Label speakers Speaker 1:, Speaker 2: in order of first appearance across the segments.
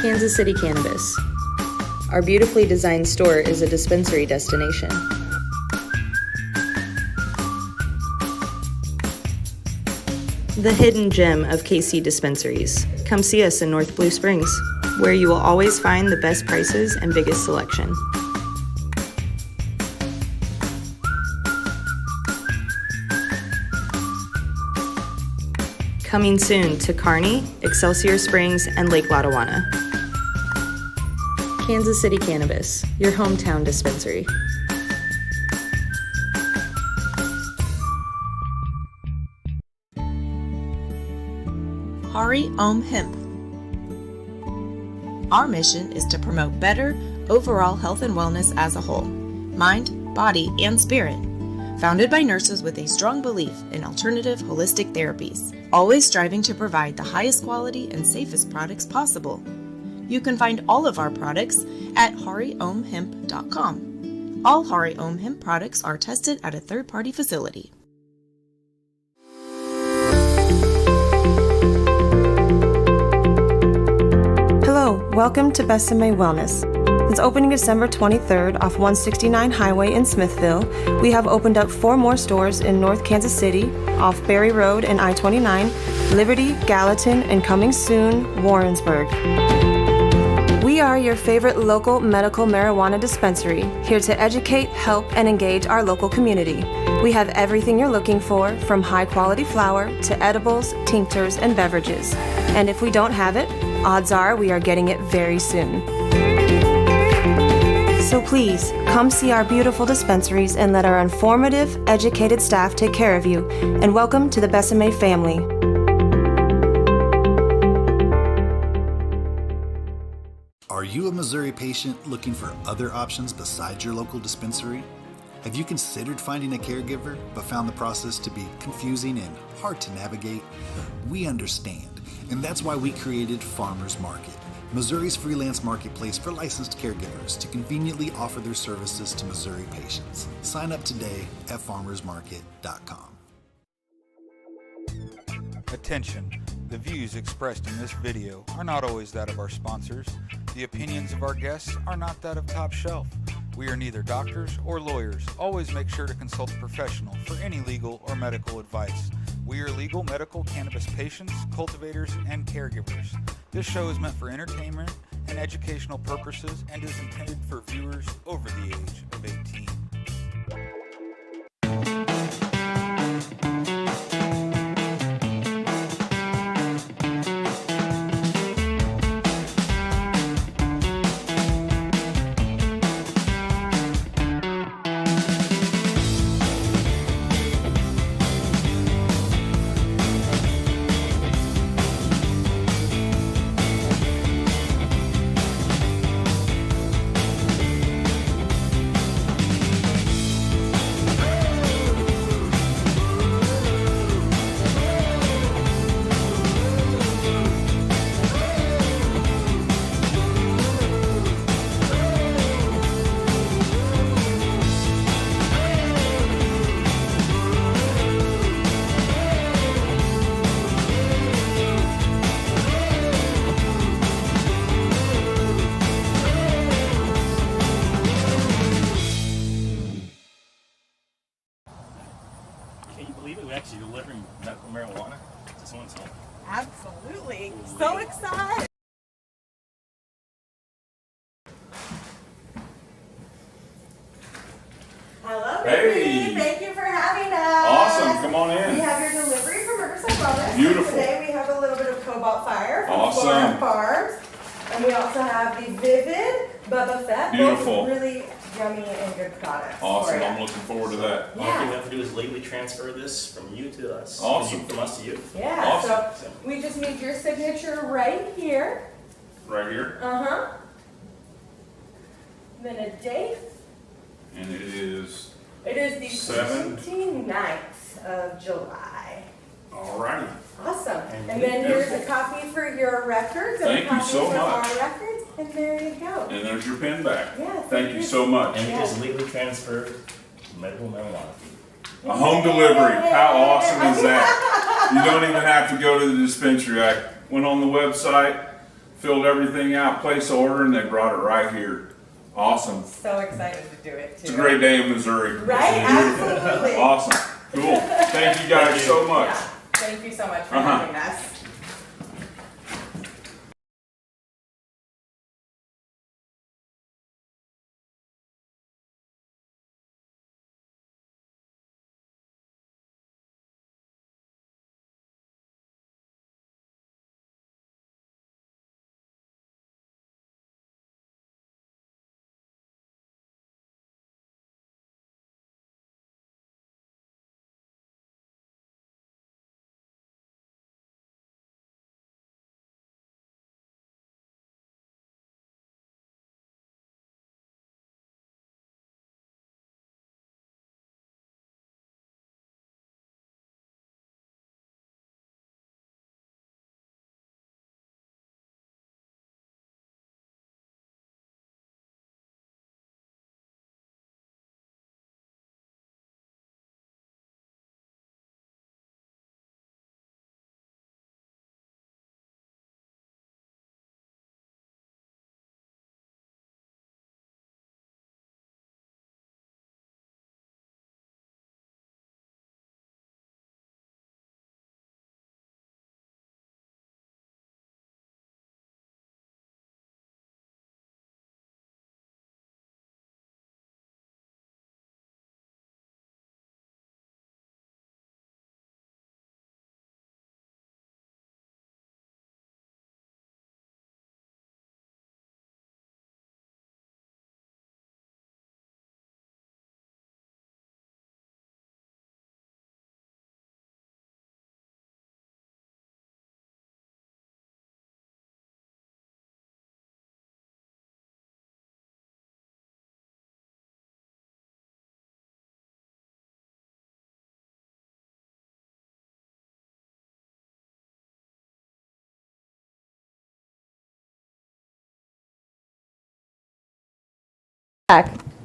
Speaker 1: Kansas City Cannabis. Our beautifully designed store is a dispensary destination. The hidden gem of KC dispensaries. Come see us in North Blue Springs, where you will always find the best prices and biggest selection. Coming soon to Kearney, Excelsior Springs, and Lake Lotawana. Kansas City Cannabis, your hometown dispensary.
Speaker 2: Hari Om Hemp. Our mission is to promote better overall health and wellness as a whole, mind, body, and spirit. Founded by nurses with a strong belief in alternative holistic therapies, always striving to provide the highest quality and safest products possible. You can find all of our products at hariomhemp.com. All Hari Om Hemp products are tested at a third-party facility.
Speaker 3: Hello, welcome to Besame Wellness. Since opening December 23rd off 169 Highway in Smithville, we have opened up 4 more stores in North Kansas City, off Berry Road and I-29, Liberty, Gallatin, and coming soon, Warrensburg. We are your favorite local medical marijuana dispensary, here to educate, help, and engage our local community. We have everything you're looking for, from high-quality flower to edibles, tinctures, and beverages. And if we don't have it, odds are we are getting it very soon. So please, come see our beautiful dispensaries and let our informative, educated staff take care of you. And welcome to the Besame family.
Speaker 4: Are you a Missouri patient looking for other options besides your local dispensary? Have you considered finding a caregiver but found the process to be confusing and hard to navigate? We understand, and that's why we created Farmers Market, Missouri's freelance marketplace for licensed caregivers to conveniently offer their services to Missouri patients. Sign up today at farmersmarket.com.
Speaker 5: Attention. The views expressed in this video are not always that of our sponsors. The opinions of our guests are not that of Top Shelf. We are neither doctors or lawyers. Always make sure to consult a professional for any legal or medical advice. We are legal medical cannabis patients, cultivators, and caregivers. This show is meant for entertainment and educational purposes and is intended for viewers over the age of 18.
Speaker 6: Can you believe it? We're actually delivering medical marijuana to someone's home.
Speaker 7: Absolutely. So excited. Hello,
Speaker 8: Hey.
Speaker 7: Thank you for having us.
Speaker 8: Awesome. Come on in.
Speaker 7: We have your delivery from Riverside Wellness.
Speaker 8: Beautiful.
Speaker 7: Today we have a little bit of Cobalt Fire from
Speaker 8: Awesome.
Speaker 7: Florida Farms. And we also have the Vivid Bubba Fett.
Speaker 8: Beautiful.
Speaker 7: Both really yummy and good products.
Speaker 8: Awesome.
Speaker 7: for
Speaker 8: I'm
Speaker 7: you.
Speaker 8: looking forward to that.
Speaker 6: All we have to do is legally transfer this from you to us.
Speaker 8: Awesome.
Speaker 6: From us to you.
Speaker 7: Yeah,
Speaker 8: Awesome.
Speaker 7: so we just need your signature right here.
Speaker 8: Right here.
Speaker 7: Uh-huh. Then a date.
Speaker 8: And it is
Speaker 7: It is the
Speaker 8: 7.
Speaker 7: 29th of July.
Speaker 8: alrighty.
Speaker 7: Awesome. And then here's a copy for your records and
Speaker 8: Thank
Speaker 7: a
Speaker 8: you
Speaker 7: copy
Speaker 8: so
Speaker 7: for
Speaker 8: much.
Speaker 7: our records. And there you go.
Speaker 8: And there's your pen back.
Speaker 7: Yeah,
Speaker 8: Thank you so much.
Speaker 6: And we just legally transfer medical marijuana.
Speaker 8: A home delivery. How awesome is that? You don't even have to go to the dispensary. I went on the website, filled everything out, placed the order, and they brought it right here. Awesome.
Speaker 7: So excited to do it too.
Speaker 8: It's a great day in Missouri.
Speaker 7: Right? Absolutely.
Speaker 8: Awesome. Cool. Thank you guys so much.
Speaker 7: Yeah. Thank you so much for
Speaker 8: Uh-huh.
Speaker 7: having us.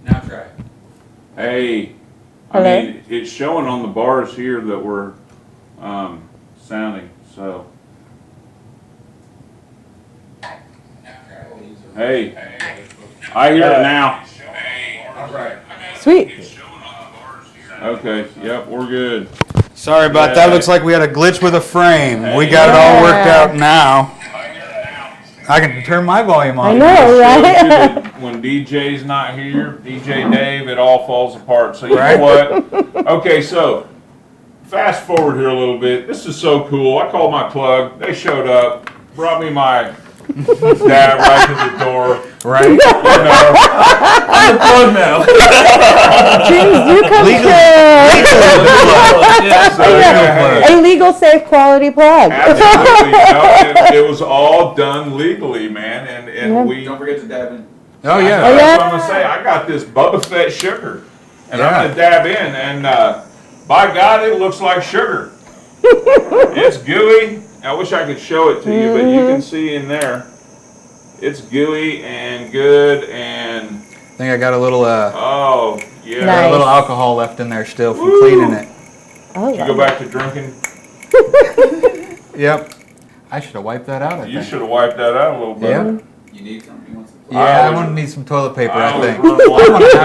Speaker 8: Now try. Hey, I mean, it's showing on the bars here that we're sounding, so. Hey, I hear it now. All right.
Speaker 9: Sweet.
Speaker 8: Okay, yep, we're good.
Speaker 5: Sorry about that. Looks like we had a glitch with a frame. We got it all worked out now. I can turn my volume on.
Speaker 9: I know, right?
Speaker 8: When DJ's not here, DJ Dave, it all falls apart. So you know what? Okay, so fast forward here a little bit. This is so cool. I called my plug. They showed up, brought me my dad right to the door. Right? You know, I'm the plug now.
Speaker 9: Dreams do come true. A legal, safe, quality plug.
Speaker 8: Absolutely. No, it was all done legally, man. And we
Speaker 10: Don't forget to dab in.
Speaker 5: Oh, yeah.
Speaker 8: That's what I'm gonna say. I got this Bubba Fett sugar, and I'm gonna dab in, and by God, it looks like sugar. It's gooey. I wish I could show it to you, but you can see in there. It's gooey and good, and
Speaker 5: I think I got a little
Speaker 8: oh yeah,
Speaker 9: Nice.
Speaker 5: a little alcohol left in there still from cleaning it.
Speaker 9: Oh,
Speaker 8: you go back to drinking.
Speaker 5: Yep. I should have wiped that out, I
Speaker 8: You
Speaker 5: think.
Speaker 8: should have wiped that out a little better.
Speaker 5: Yeah.
Speaker 10: You need some? You want some?
Speaker 5: Yeah, I'm going to need some toilet paper, I think.
Speaker 8: Here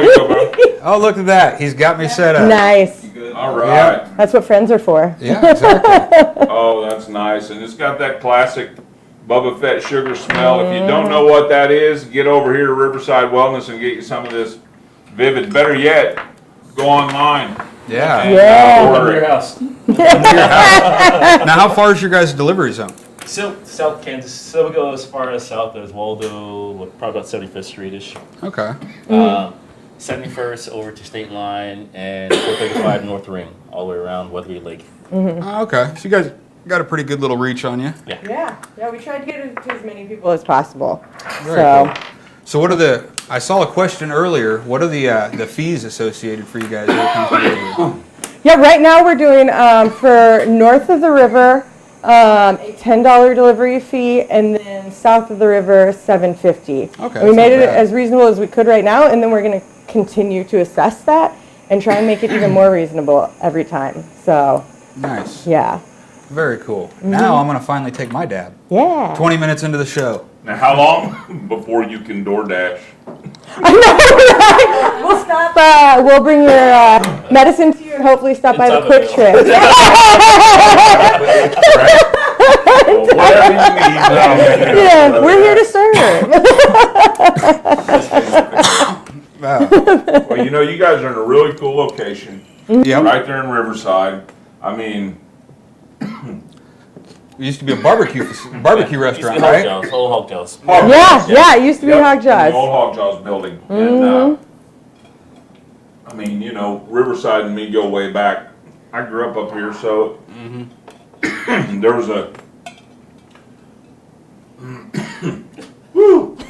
Speaker 8: you go, bro.
Speaker 5: Oh, look at that. He's got me set up.
Speaker 9: nice.
Speaker 10: You good?
Speaker 8: All right.
Speaker 9: That's what friends are for.
Speaker 5: Yeah, exactly.
Speaker 8: Oh, that's nice. And it's got that classic Bubba Fett sugar smell. If you don't know what that is, get over here to Riverside Wellness and get you some of this Vivid. Better yet, go online.
Speaker 5: Yeah.
Speaker 8: And,
Speaker 9: Yeah.
Speaker 8: order it.
Speaker 6: house.
Speaker 5: Now, how far is your guys' delivery zone?
Speaker 6: South Kansas. So we go as far as south as Waldo, probably about 75th Street-ish.
Speaker 5: Okay.
Speaker 6: 71st over to State Line and 435 North Ring, all the way around Weatherly Lake.
Speaker 5: Oh, okay. So you guys got a pretty good little reach on you.
Speaker 9: Yeah, we tried to get it to as many people as possible.
Speaker 5: Very cool. So what are I saw a question earlier. What are the fees associated for you guys that come through?
Speaker 9: Yeah, right now we're doing for north of the river a $10 delivery fee, and then south of the river $7.50.
Speaker 5: Okay,
Speaker 9: And we made
Speaker 5: that's
Speaker 9: it
Speaker 5: not bad.
Speaker 9: as reasonable as we could right now, and then we're going to continue to assess that and try and make it even more reasonable every time. So
Speaker 5: Nice.
Speaker 9: yeah.
Speaker 11: Very cool. Now I'm gonna finally take my dab.
Speaker 9: Yeah.
Speaker 11: 20 minutes into the show.
Speaker 8: Now, how long before you can DoorDash?
Speaker 9: We'll stop. We'll bring your medicine to you and hopefully stop by the
Speaker 6: It's
Speaker 9: Quick Trip.
Speaker 8: Well, whatever you need.
Speaker 9: Yeah, we're here to serve.
Speaker 8: Well, you know, you guys are in a really cool location.
Speaker 11: Yep.
Speaker 8: Right there in Riverside. I mean,
Speaker 11: It used to be a barbecue restaurant, right?
Speaker 6: Old Hog Jaws.
Speaker 9: Yeah, it used to be
Speaker 8: Yep,
Speaker 9: Hog
Speaker 8: in
Speaker 9: Jaws.
Speaker 8: the old Hog Jaws building. And, I mean, you know, Riverside and me go way back. I grew up here, so there was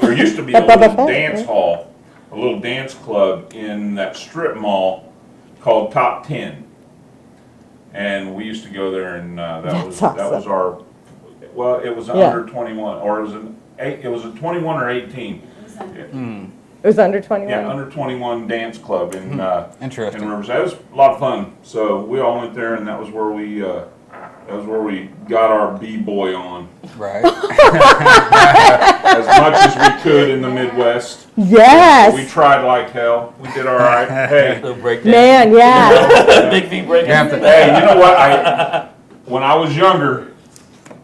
Speaker 8: there used to be a little dance hall, a little dance club in that strip mall called Top 10. And we used to go there, and that was our. Well, it was under 21, or it was a 21 or 18.
Speaker 9: It was under 21.
Speaker 8: Yeah, under 21 dance club in
Speaker 11: Interesting.
Speaker 8: in Riverside. It was a lot of fun. So we all went there, and that was where we got our b-boy on
Speaker 11: Right.
Speaker 8: as much as we could in the Midwest.
Speaker 9: Yes.
Speaker 8: We tried like hell. We did all right. Hey,
Speaker 6: Little breakdown.
Speaker 9: Man, yeah.
Speaker 6: Big feet breaking.
Speaker 8: hey, you know what? When I was younger,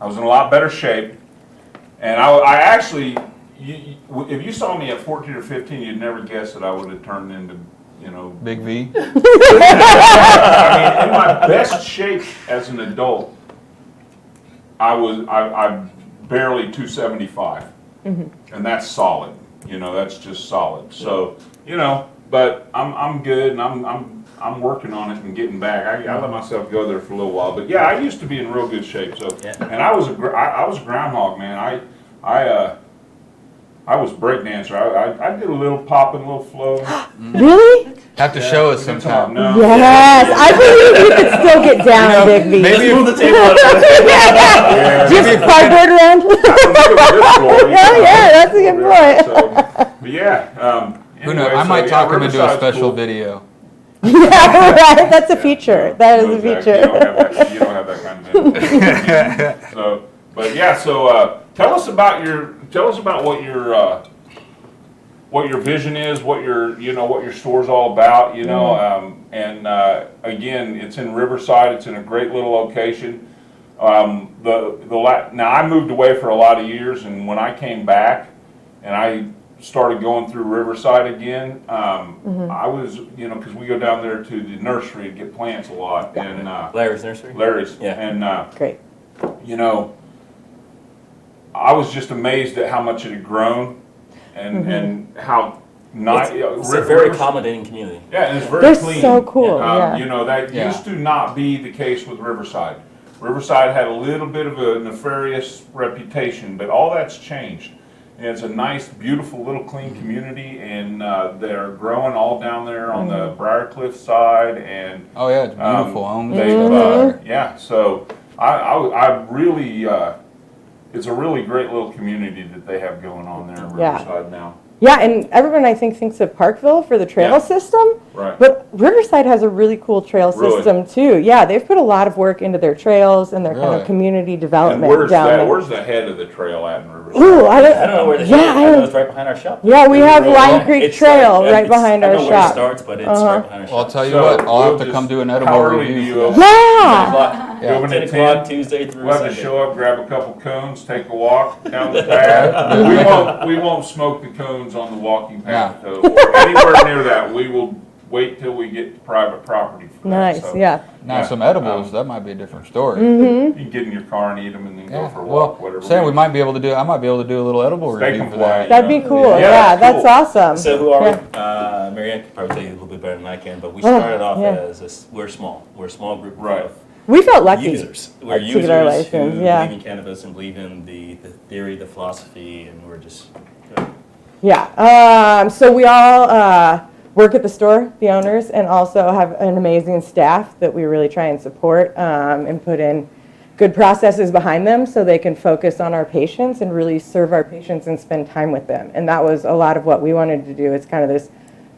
Speaker 8: I was in a lot better shape, and I actually, if you saw me at 14 or 15, you'd never guess that I would have turned into, you know,
Speaker 11: Big V.
Speaker 8: I mean, in my best shape as an adult, I'm barely 275, and that's solid. You know, that's just solid. So, you know, but I'm good, and I'm working on it and getting back. I let myself go there for a little while, but yeah, I used to be in real good shape. So, and I was a groundhog, man. I was breakdancer. I did a little pop and a little flow.
Speaker 9: Really?
Speaker 11: Have to show us sometime.
Speaker 8: No.
Speaker 9: Yes. I believe you could still get down, Big V.
Speaker 11: Maybe
Speaker 6: Move the table up.
Speaker 9: Just cardboard around.
Speaker 8: Yeah,
Speaker 9: yeah, that's a good point.
Speaker 8: So, but yeah.
Speaker 11: Who knows?
Speaker 8: Anyway,
Speaker 11: I might talk him into a
Speaker 8: Riverside's
Speaker 11: special
Speaker 8: cool.
Speaker 11: video.
Speaker 9: Yeah, right. That's a feature. That is
Speaker 8: No,
Speaker 9: a
Speaker 8: Zach,
Speaker 9: feature.
Speaker 8: You don't have that kind of info. So, but yeah. So tell us about what your vision is, what your store's all about. You know, and again, it's in Riverside. It's in a great little location. Now I moved away for a lot of years, and when I came back, and I started going through Riverside again, I was, you know, because we go down there to the nursery to get plants a lot, and
Speaker 6: Larry's Nursery?
Speaker 8: Larry's,
Speaker 6: Yeah.
Speaker 8: and
Speaker 9: Great.
Speaker 8: you know, I was just amazed at how much it had grown, and how nice.
Speaker 6: It's a very accommodating community.
Speaker 8: Yeah, and it's very
Speaker 9: They're
Speaker 8: clean.
Speaker 9: so cool. Yeah.
Speaker 8: You know, that used to not be the case with Riverside. Riverside had a little bit of a nefarious reputation, but all that's changed. And it's a nice, beautiful little clean community, and they're growing all down there on the Briarcliff side. And
Speaker 11: Oh yeah, it's beautiful homes.
Speaker 8: yeah. So I really, it's a really great little community that they have going on there in Riverside now.
Speaker 9: Yeah, and everyone I think thinks of Parkville for the trail system,
Speaker 8: Right.
Speaker 9: but Riverside has a really cool trail system too. Yeah, they've put a lot of work into their trails and their kind
Speaker 11: Really?
Speaker 9: of community
Speaker 8: And
Speaker 9: development
Speaker 8: where's
Speaker 9: down there.
Speaker 8: where's the head of the trail at in Riverside?
Speaker 9: Ooh,
Speaker 6: I don't know where the
Speaker 9: Yeah,
Speaker 6: I know
Speaker 9: I-
Speaker 6: it's right behind our shop.
Speaker 9: Yeah, we have
Speaker 6: Really?
Speaker 9: Lime Creek
Speaker 6: It's
Speaker 9: Trail
Speaker 6: like-
Speaker 9: right
Speaker 6: it's-
Speaker 9: behind
Speaker 6: I
Speaker 9: our
Speaker 6: don't know
Speaker 9: shop.
Speaker 6: where it starts, but it's right behind our shop.
Speaker 11: Well, I'll tell you
Speaker 8: So
Speaker 11: what, I'll have
Speaker 8: we'll
Speaker 11: to
Speaker 8: just-
Speaker 11: come do an
Speaker 8: how
Speaker 11: edible
Speaker 8: early do
Speaker 11: review.
Speaker 8: you
Speaker 11: for that.
Speaker 9: Yeah.
Speaker 8: You open
Speaker 6: 10
Speaker 8: at
Speaker 6: o'clock
Speaker 8: 10?
Speaker 6: Tuesday through
Speaker 8: We'll have to
Speaker 6: Sunday.
Speaker 8: show up, grab a couple cones, take a walk down the path. We won't smoke the cones on the walking path, or anywhere near that. We will wait till we get to private property for that.
Speaker 9: Nice,
Speaker 8: So,
Speaker 9: yeah.
Speaker 11: Now some edibles, that might be a different story.
Speaker 8: You can get in your car and eat them, and then go
Speaker 11: Yeah.
Speaker 8: for a
Speaker 11: Well,
Speaker 8: walk. Whatever.
Speaker 11: saying I might be able to do a little edible
Speaker 8: Steak
Speaker 11: review
Speaker 8: and
Speaker 11: for that.
Speaker 8: fly.
Speaker 9: That'd be cool.
Speaker 8: Yeah,
Speaker 9: Yeah,
Speaker 8: that's
Speaker 9: that's
Speaker 8: cool.
Speaker 9: awesome.
Speaker 6: So who are
Speaker 9: Yeah.
Speaker 6: we? Marianne can probably tell you a little bit better than I can, but we started off
Speaker 9: yeah.
Speaker 6: as we're small. We're a small group
Speaker 8: Right.
Speaker 6: of
Speaker 9: We felt lucky.
Speaker 6: users. We're
Speaker 9: to
Speaker 6: users
Speaker 9: get our license,
Speaker 6: who
Speaker 9: yeah.
Speaker 6: believe in cannabis and believe in the theory, the philosophy, and we're just
Speaker 9: Yeah. So we all work at the store, the owners, and also have an amazing staff that we really try and support and put in good processes behind them so they can focus on our patients and really serve our patients and spend time with them. And that was a lot of what we wanted to do. It's kind of this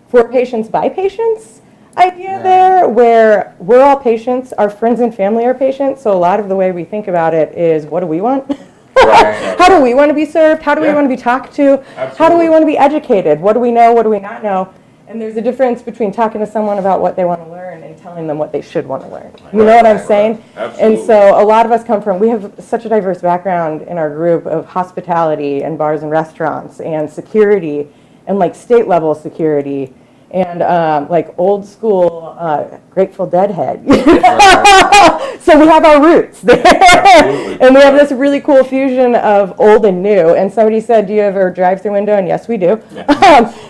Speaker 9: for patients by patients. idea there where we're all patients, our friends and family are patients, so a lot of the way we think about it is, what do we want? How do we want to be served? How do we want to be talked to? How do we want to be educated? What do we know? What do we not know? And there's a difference between talking to someone about what they want to learn and telling them what they should want to learn. You know what I'm saying? And so a lot of us come from, we have such a diverse background in our group of hospitality and bars and restaurants and security and like state level security and like old school Grateful Dead head. So we have our roots there. And we have this really cool fusion of old and new. And somebody said, do you have a drive-through window? And yes, we do.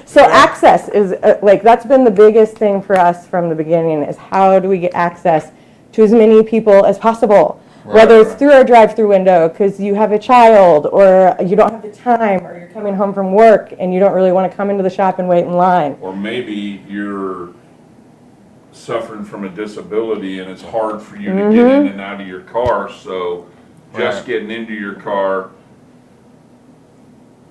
Speaker 9: So access is like, that's been the biggest thing for us from the beginning, is how do we get access to as many people as possible? Whether it's through our drive-through window because you have a child or you don't have the time or you're coming home from work and you don't really want to come into the shop and wait in line.
Speaker 8: Or maybe you're suffering from a disability and it's hard for you to get in and out of your car, so just getting into your car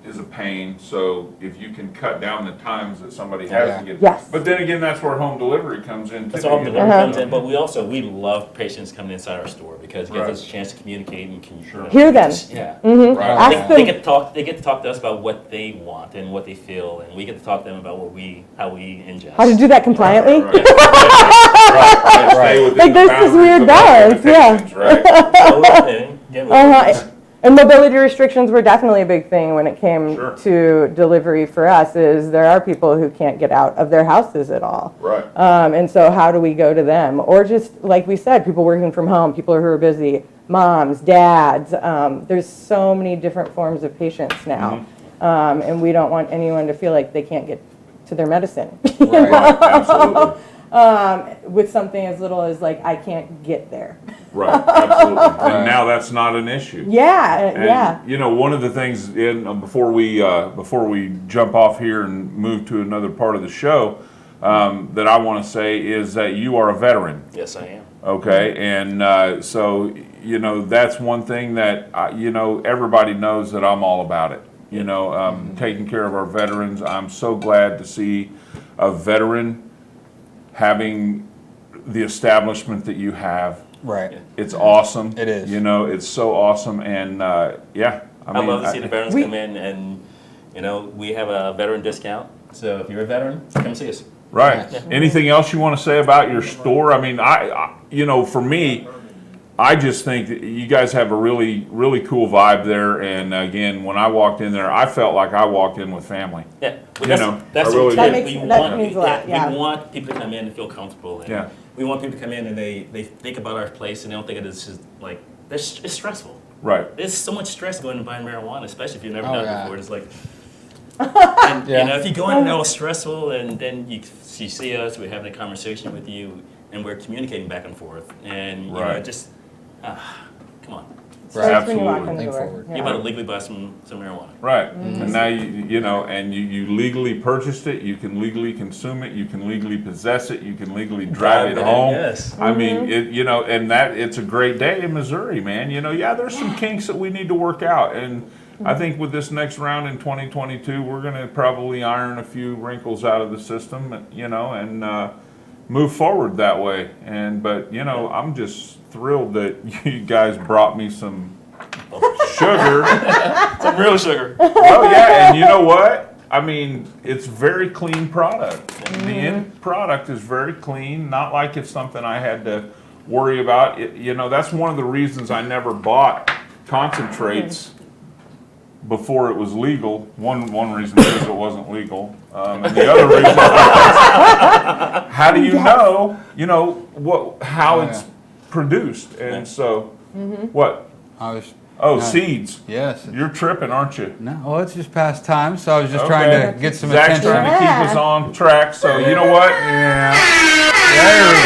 Speaker 8: is a pain. So if you can cut down the times that somebody has to get, but then again, that's where home delivery comes in.
Speaker 6: That's where home delivery comes in. But we love patients coming inside our store because it gives us a chance to communicate and
Speaker 9: hear them.
Speaker 6: They get to talk to us about what they want and what they feel, and we get to talk to them about how we ingest.
Speaker 9: How to do that compliantly? Like there's this weird balance, And mobility restrictions were definitely a big thing when it came to delivery for us, is there are people who can't get out of their houses at all. And so how do we go to them? Or just, like we said, people working from home, people who are busy, moms, dads. There's so many different forms of patients now. And we don't want anyone to feel like they can't get to their medicine. With something as little as like, I can't get there.
Speaker 8: Absolutely. And now that's not an issue.
Speaker 9: And,
Speaker 8: you know, one of the things before we jump off here and move to another part of the show that I want to say is that you are a veteran.
Speaker 6: Yes, I am.
Speaker 8: Okay, and so you know that's one thing that you know everybody knows that I'm all about it. You know, taking care of our veterans. I'm so glad to see a veteran having the establishment that you have. It's awesome.
Speaker 11: It is.
Speaker 8: You know, it's so awesome, and I
Speaker 6: love to see the veterans come in, and you know, we have a veteran discount. So if you're a veteran, come see us.
Speaker 8: Anything else you want to say about your store? I mean, I you know, for me, I just think that you guys have a really, really cool vibe there. And again, when I walked in there, I felt like I walked in with family.
Speaker 6: Well,
Speaker 8: that's really
Speaker 9: that means a lot.
Speaker 6: We want people to come in and feel comfortable. And we want people to come in and they think about our place and they don't think it's just like, it's stressful. There's so much stress going to buy marijuana, especially if you've never done it before. It's like, and, you know, if you go in and all stressful and then you see us, we're having a conversation with you and we're communicating back and forth. And, you know, just, come on.
Speaker 8: Absolutely.
Speaker 6: You're about to legally buy some marijuana.
Speaker 8: And now you know, and you legally purchased it, you can legally consume it, you can legally possess it, you can legally drive it home. I mean, you know, and that it's a great day in Missouri, man. You know, there's some kinks that we need to work out, and I think with this next round in 2022, we're going to probably iron a few wrinkles out of the system, you know, and move forward that way. But you know, I'm just thrilled that you guys brought me some sugar.
Speaker 6: Some real sugar.
Speaker 8: And you know what? I mean, it's very clean product. The end product is very clean, not like it's something I had to worry about. You know, that's one of the reasons I never bought concentrates before it was legal. One reason is it wasn't legal, and the other reason is how do you know how it's produced? And so what? Seeds.
Speaker 11: Yes.
Speaker 8: You're tripping, aren't you?
Speaker 11: No, well, it's just past time, so I was just trying to get some
Speaker 8: Zach's
Speaker 11: attention.
Speaker 8: trying to keep us on track, so you know what?
Speaker 11: There we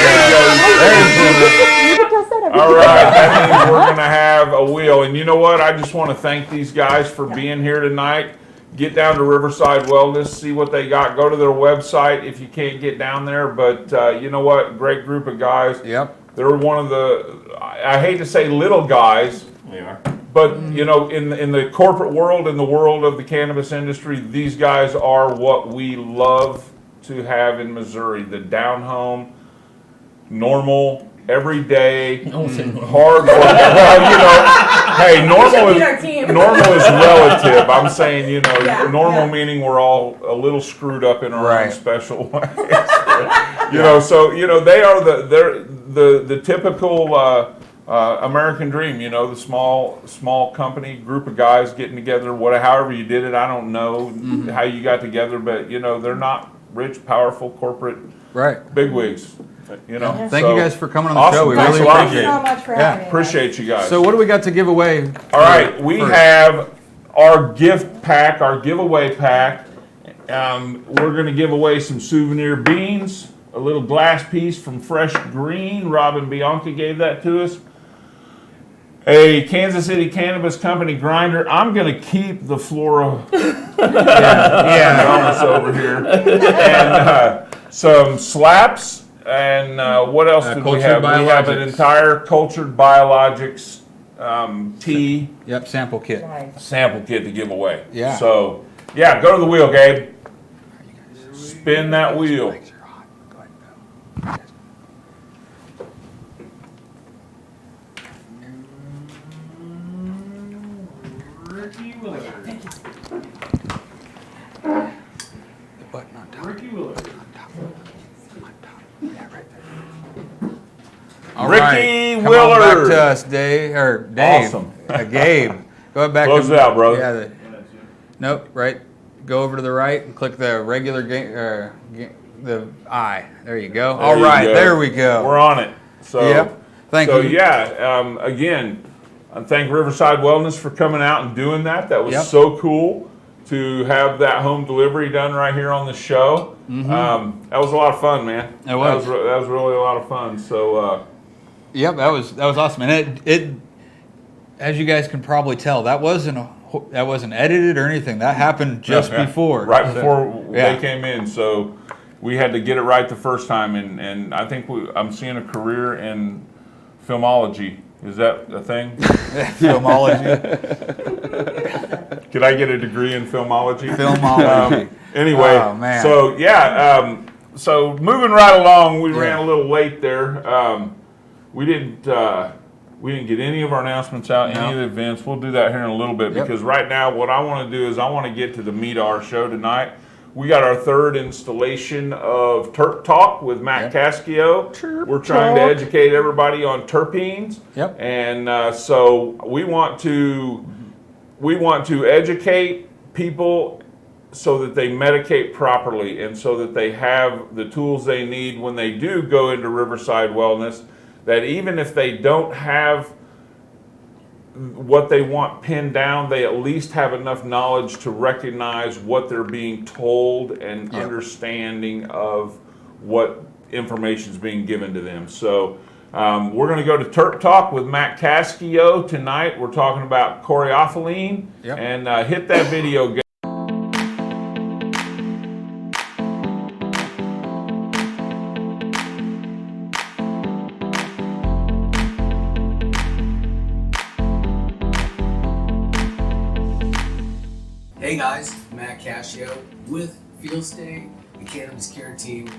Speaker 11: go.
Speaker 8: All right, that means we're going to have a wheel. And you know what? I just want to thank these guys for being here tonight. Get down to Riverside Wellness, see what they got. Go to their website if you can't get down there. But you know what? Great group of guys. They're one of the, I hate to say little guys.
Speaker 6: They are.
Speaker 8: But, you know, in the corporate world, in the world of the cannabis industry, these guys are what we love to have in Missouri. The down home, normal, everyday, hard work. Well, hey, normal is relative. I'm saying, normal meaning we're all a little screwed up in our own special ways. So they are the typical American dream. The small company group of guys getting together. However you did it, I don't know how you got together, but they're not rich, powerful corporate bigwigs.
Speaker 11: Thank you guys for coming on the
Speaker 8: awesome.
Speaker 11: show. We
Speaker 8: Thanks
Speaker 11: really
Speaker 8: a lot.
Speaker 11: appreciate it.
Speaker 7: so much for having us.
Speaker 8: Appreciate you guys.
Speaker 11: So what do we got to give away?
Speaker 8: All right, we have our gift pack, our giveaway pack. We're going to give away some souvenir beans, a little glass piece from Fresh Green. Robin Bianca gave that to us. A Kansas City Cannabis Company grinder. I'm going to keep the Flora wellness over here. And some slaps. And what else did we have? We have an entire cultured biologics tea.
Speaker 11: Yep, sample kit.
Speaker 8: Sample kit to give away.
Speaker 11: Yeah.
Speaker 8: So, go to the wheel, Gabe. Spin that wheel.
Speaker 10: Ricky Willard.
Speaker 11: The button on top.
Speaker 10: Ricky Willard.
Speaker 11: All
Speaker 8: Ricky
Speaker 11: right. Come
Speaker 8: Willard.
Speaker 11: on back to us, Dave.
Speaker 8: Awesome.
Speaker 11: Gabe. Go back.
Speaker 8: Close it out, brother.
Speaker 11: Yeah. Nope. Right. Go over to the right and click the regular the I. There you go. All right. There we go.
Speaker 8: We're on it. So.
Speaker 11: Yep. Thank you.
Speaker 8: Again, I thank Riverside Wellness for coming out and doing that. That was
Speaker 11: Yep.
Speaker 8: so cool to have that home delivery done right here on the show. That was a lot of fun, man.
Speaker 11: It was.
Speaker 8: That was really a lot of fun. So.
Speaker 11: Yep, that was awesome, and it as you guys can probably tell, that wasn't edited or anything. That happened just before,
Speaker 8: before they came in. So we had to get it right the first time, and I think I'm seeing a career in filmology. Is that a thing?
Speaker 11: Filmology.
Speaker 8: Could I get a degree in filmology?
Speaker 11: Filmology.
Speaker 8: Anyway,
Speaker 11: oh, man.
Speaker 8: So so moving right along, we ran a little late there. We didn't get any of our announcements out, any of the events. We'll do that here in a little bit because right now what I want to do is I want to get to the meat of our show tonight. We got our third installation of Terp Talk with Matt Cascio. We're trying to educate everybody on terpenes.
Speaker 11: Yep.
Speaker 8: And so we want to educate people so that they medicate properly and so that they have the tools they need when they do go into Riverside Wellness, that even if they don't have what they want pinned down, they at least have enough knowledge to recognize what they're being told and understanding of what information is being given to them. So we're going to go to Terp Talk with Matt Cascio tonight. We're talking about choreophyllene. And hit that video.
Speaker 12: Hey guys, Matt Cascio with FieldStay, the Cannabis Care Team,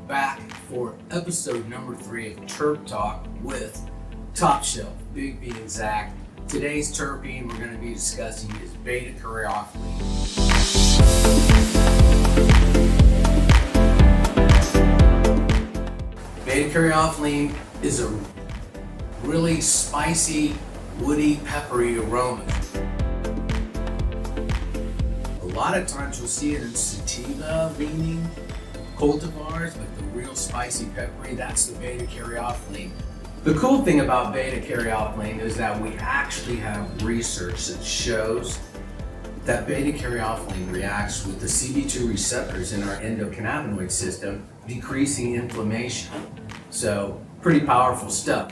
Speaker 12: back for episode number 3 of Terp Talk with Top Shelf, Big B and Zach. Today's terpene we're going to be discussing is beta-caryophyllene. Beta-caryophyllene is a really spicy, woody, peppery aroma. A lot of times you'll see it in sativa-leaning cultivars, but the real spicy peppery, that's the beta-caryophyllene. The cool thing about beta-caryophyllene is that we actually have research that shows that beta-caryophyllene reacts with the CB2 receptors in our endocannabinoid system, decreasing inflammation. So, pretty powerful stuff.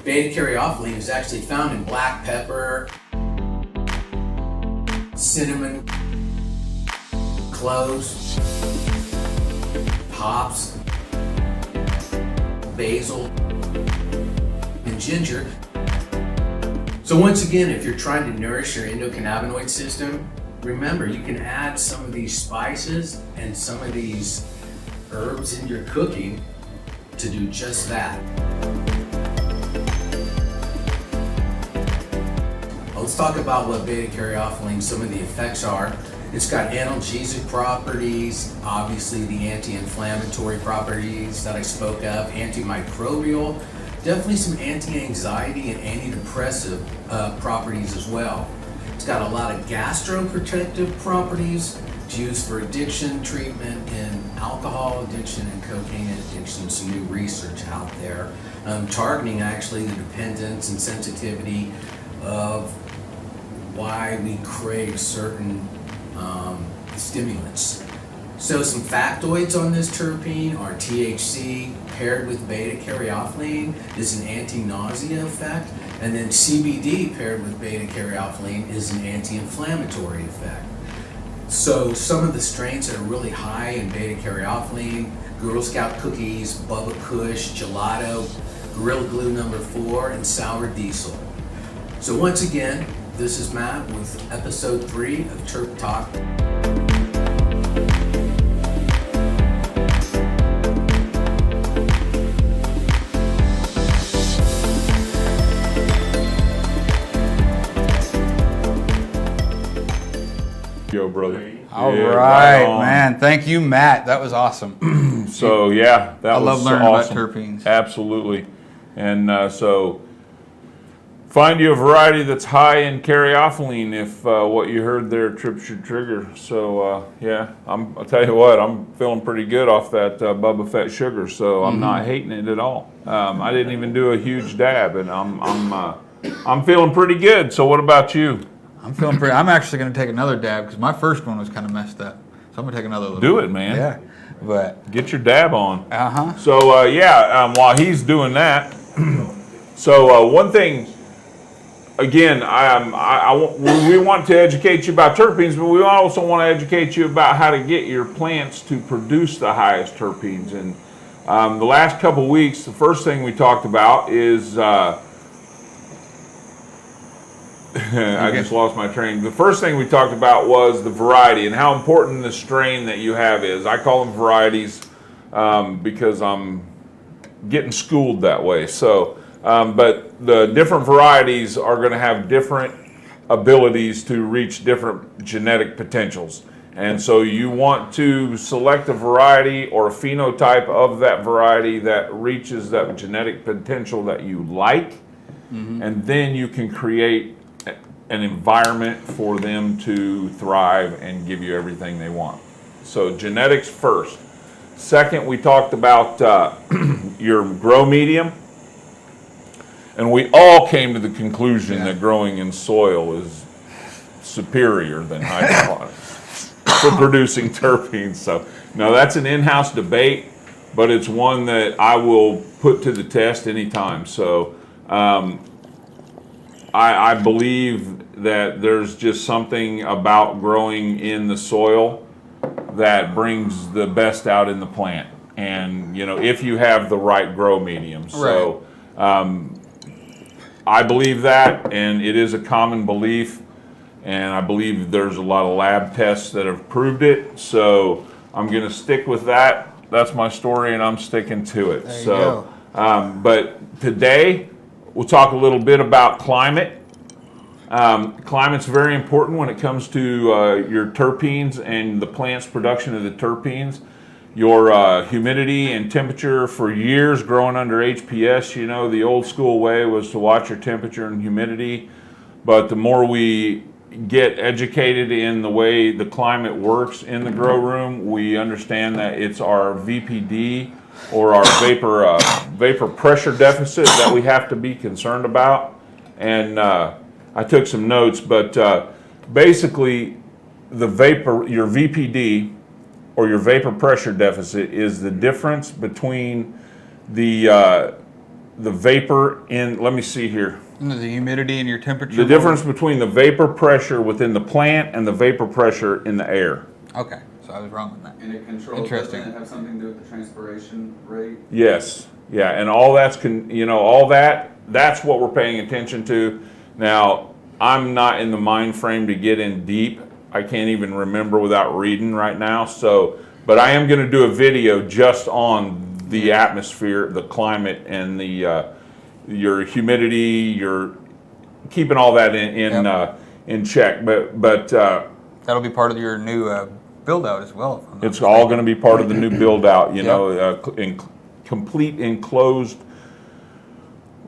Speaker 12: Beta-caryophyllene is actually found in black pepper, cinnamon, cloves, hops, basil, and ginger. So once again, if you're trying to nourish your endocannabinoid system, remember, you can add some of these spices and some of these herbs in your cooking to do just that. Let's talk about what beta-caryophyllene, some of the effects are. It's got analgesic properties, obviously the anti-inflammatory properties that I spoke of, antimicrobial, definitely some anti-anxiety and antidepressive properties as well. It's got a lot of gastroprotective properties. It's used for addiction treatment in alcohol addiction and cocaine addiction. Some new research out there targeting actually the dependence and sensitivity of why we crave certain stimulants. So some factoids on this terpene are THC paired with beta-caryophyllene is an anti-nausea effect, and then CBD paired with beta-caryophyllene is an anti-inflammatory effect. So some of the strains that are really high in beta-caryophyllene, Girl Scout cookies, Bubba Kush, Gelato, Gorilla Glue number 4, and Sour Diesel. So once again, this is Matt with episode 3 of Terp Talk.
Speaker 8: Yo, brother.
Speaker 11: All right, man. Thank you, Matt. That was awesome.
Speaker 8: So yeah, that
Speaker 11: I
Speaker 8: was
Speaker 11: love learning
Speaker 8: awesome.
Speaker 11: about terpenes.
Speaker 8: Absolutely, and so find you a variety that's high in caryophyllene if what you heard there trips your trigger. So yeah, I'll tell you what, I'm feeling pretty good off that Bubba Fett sugar. So I'm not hating it at all. I didn't even do a huge dab, and I'm feeling pretty good. So what about you?
Speaker 11: I'm feeling pretty. I'm actually going to take another dab because my first one was kind of messed up. So I'm going to take another little.
Speaker 8: Do it, man.
Speaker 11: Yeah. But
Speaker 8: get your dab on.
Speaker 11: Uh-huh.
Speaker 8: So while he's doing that, so one thing, again, we want to educate you about terpenes, but we also want to educate you about how to get your plants to produce the highest terpenes. And the last couple weeks, the first thing we talked about is I just lost my train. The first thing we talked about was the variety and how important the strain that you have is. I call them varieties because I'm getting schooled that way. So, but the different varieties are going to have different abilities to reach different genetic potentials. And so you want to select a variety or a phenotype of that variety that reaches that genetic potential that you like, and then you can create an environment for them to thrive and give you everything they want. So genetics first. Second, we talked about your grow medium, and we all came to the conclusion that growing in soil is superior than hydroponics for producing terpenes. So now that's an in-house debate, but it's one that I will put to the test anytime. So I believe that there's just something about growing in the soil that brings the best out in the plant. And, if you have the right grow medium. So I believe that, and it is a common belief. And I believe there's a lot of lab tests that have proved it. So I'm going to stick with that. That's my story, and I'm sticking to it.
Speaker 11: There you go.
Speaker 8: But today, we'll talk a little bit about climate. Climate's very important when it comes to your terpenes and the plant's production of the terpenes. Your humidity and temperature for years growing under HPS, the old school way was to watch your temperature and humidity. But the more we get educated in the way the climate works in the grow room, we understand that it's our VPD or our vapor pressure deficit that we have to be concerned about. And I took some notes, but basically your VPD or your vapor pressure deficit is the difference between the vapor in, let me see here.
Speaker 11: The humidity and your temperature.
Speaker 8: The difference between the vapor pressure within the plant and the vapor pressure in the air.
Speaker 11: Okay, so I was wrong on that.
Speaker 13: And it controls,
Speaker 11: Interesting.
Speaker 13: doesn't it have something to do with the transpiration rate?
Speaker 8: Yes, yeah, and all that's, all that's what we're paying attention to. Now, I'm not in the mind frame to get in deep I can't even remember without reading right now. So, but I am going to do a video just on the atmosphere, the climate, and the your humidity, your keeping all that in check. But
Speaker 11: that'll be part of your new build out as well.
Speaker 8: It's all going to be part of the new build out. You know, complete enclosed,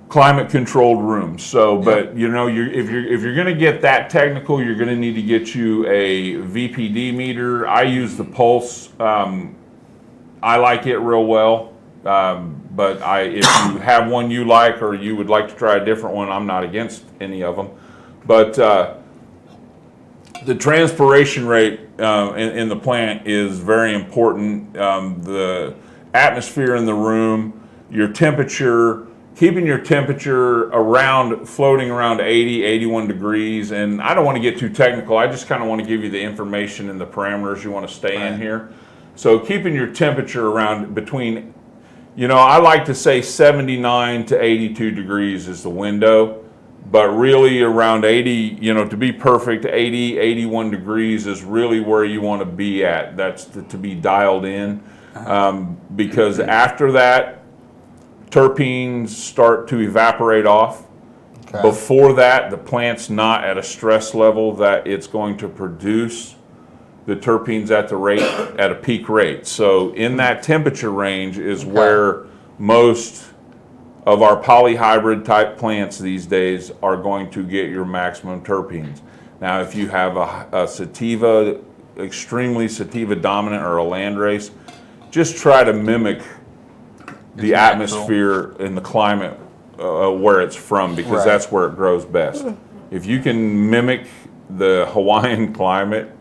Speaker 8: climate controlled rooms. So, but you know, if you're going to get that technical, you're going to need to get you a VPD meter. I use the Pulse. I like it real well. But if you have one you like, or you would like to try a different one, I'm not against any of them. But the transpiration rate in the plant is very important. The atmosphere in the room, your temperature, keeping your temperature floating around 80, 81 degrees. And I don't want to get too technical. I just kind of want to give you the information and the parameters you want to stay in here. So keeping your temperature around between, you know, I like to say 79 to 82 degrees is the window, but really around 80, you know, to be perfect, 80, 81 degrees is really where you want to be at. That's to be dialed in, because after that, terpenes start to evaporate off. Okay. Before that, the plant's not at a stress level that it's going to produce the terpenes at a peak rate. So in that temperature range is where most of our polyhybrid type plants these days are going to get your maximum terpenes. Now, if you have a sativa, extremely sativa dominant, or a landrace, just try to mimic the atmosphere and the climate where it's from, because that's where it grows best. If you can mimic the Hawaiian climate,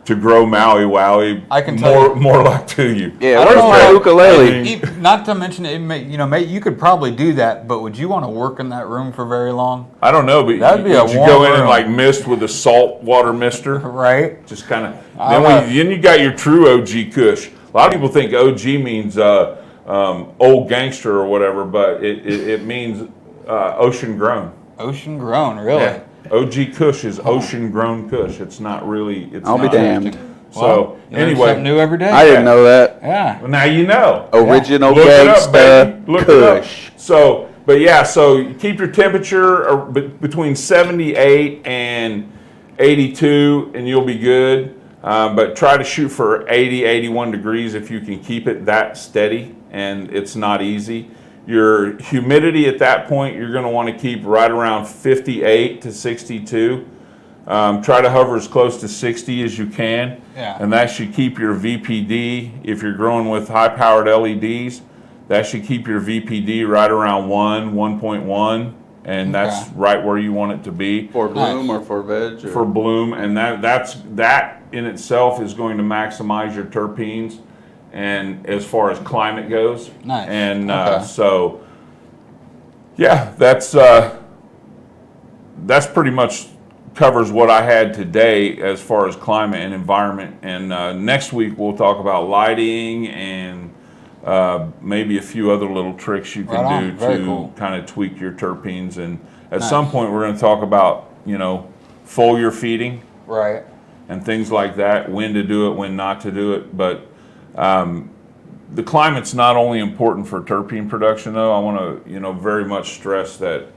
Speaker 8: to grow Maui Wowie,
Speaker 11: I can tell
Speaker 8: more luck to you.
Speaker 14: Yeah, where's my ukulele?
Speaker 11: I mean, not to mention, you could probably do that, but would you want to work in that room for very long?
Speaker 8: I don't know, but
Speaker 11: that'd be
Speaker 8: would you go in and like mist with a salt water mister?
Speaker 11: Right.
Speaker 8: Just kind of. Then you got your true OG Kush. A lot of people think OG means old gangster or whatever, but it means ocean grown.
Speaker 11: Ocean grown, really?
Speaker 8: Yeah. OG Kush is ocean grown Kush. It's not really.
Speaker 14: I'll be damned.
Speaker 8: So
Speaker 11: anyway, something new every day.
Speaker 14: I didn't know that.
Speaker 11: Yeah.
Speaker 8: Well, now you know.
Speaker 14: Original
Speaker 8: gangsta
Speaker 14: Kush.
Speaker 8: It up. So, but yeah, so keep your temperature between 78 and 82, and you'll be good. But try to shoot for 80, 81 degrees if you can keep it that steady, and it's not easy. Your humidity at that point, you're going to want to keep right around 58 to 62. Try to hover as close to 60 as you can.
Speaker 11: Yeah.
Speaker 8: And that should keep your VPD, if you're growing with high-powered LEDs, that should keep your VPD right around 1.1. And that's right where you want it to be.
Speaker 13: For bloom or for veg? Or?
Speaker 8: For bloom. And that in itself is going to maximize your terpenes. And as far as climate goes,
Speaker 11: nice.
Speaker 8: And so, yeah, that's pretty much covers what I had today as far as climate and environment. And next week we'll talk about lighting and maybe a few other little tricks you can do to kind of tweak your terpenes. And at some point we're going to talk about, you know, foliar feeding,
Speaker 11: right,
Speaker 8: and things like that. When to do it, when not to do it, but. The climate's not only important for terpene production, though. I want to, very much stress that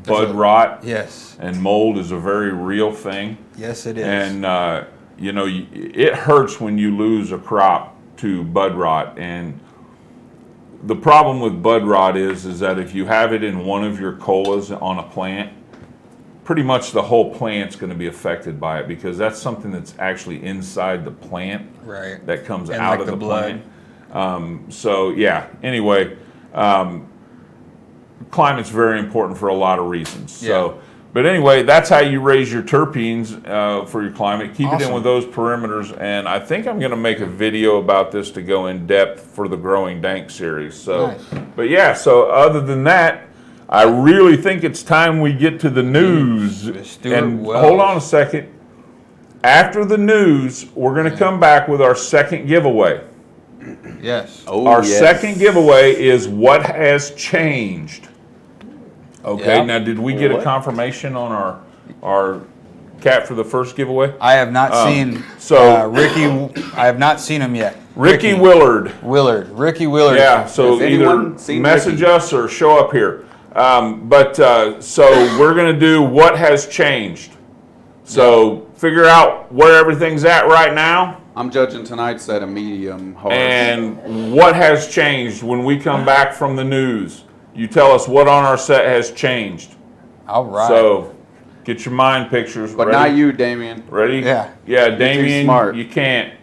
Speaker 8: bud rot and mold is a very real thing.
Speaker 11: Yes, it is.
Speaker 8: And, it hurts when you lose a crop to bud rot. And the problem with bud rot is that if you have it in one of your colas on a plant, pretty much the whole plant's going to be affected by it, because that's something that's actually inside the plant that comes out
Speaker 11: like
Speaker 8: of the
Speaker 11: blood.
Speaker 8: plant. So yeah, anyway, climate's very important for a lot of reasons. So, but anyway, that's how you raise your terpenes for your climate. Keep it in with those perimeters, and I think I'm going to make a video about this to go in depth for the Growing Dank series. So, but yeah, so other than that, I really think it's time we get to the news. And hold on a second. After the news, we're going to come back with our second giveaway.
Speaker 11: Yes.
Speaker 8: Our second giveaway is what has changed. Okay. Now, did we get a confirmation on our Cat for the first giveaway?
Speaker 11: I have not seen Ricky. I have not seen him yet.
Speaker 8: Ricky Willard.
Speaker 11: Ricky Willard.
Speaker 8: Yeah, so either message us or show up here. So we're going to do what has changed. So figure out where everything's at right now.
Speaker 13: I'm judging tonight's at a medium hard.
Speaker 8: And what has changed when we come back from the news. You tell us what on our set has changed.
Speaker 11: All right.
Speaker 8: So get your mind pictures.
Speaker 13: But
Speaker 8: ready?
Speaker 13: not you, Damien.
Speaker 8: Ready?
Speaker 11: Yeah.
Speaker 8: Yeah, Damien,
Speaker 13: smart.
Speaker 8: you can't.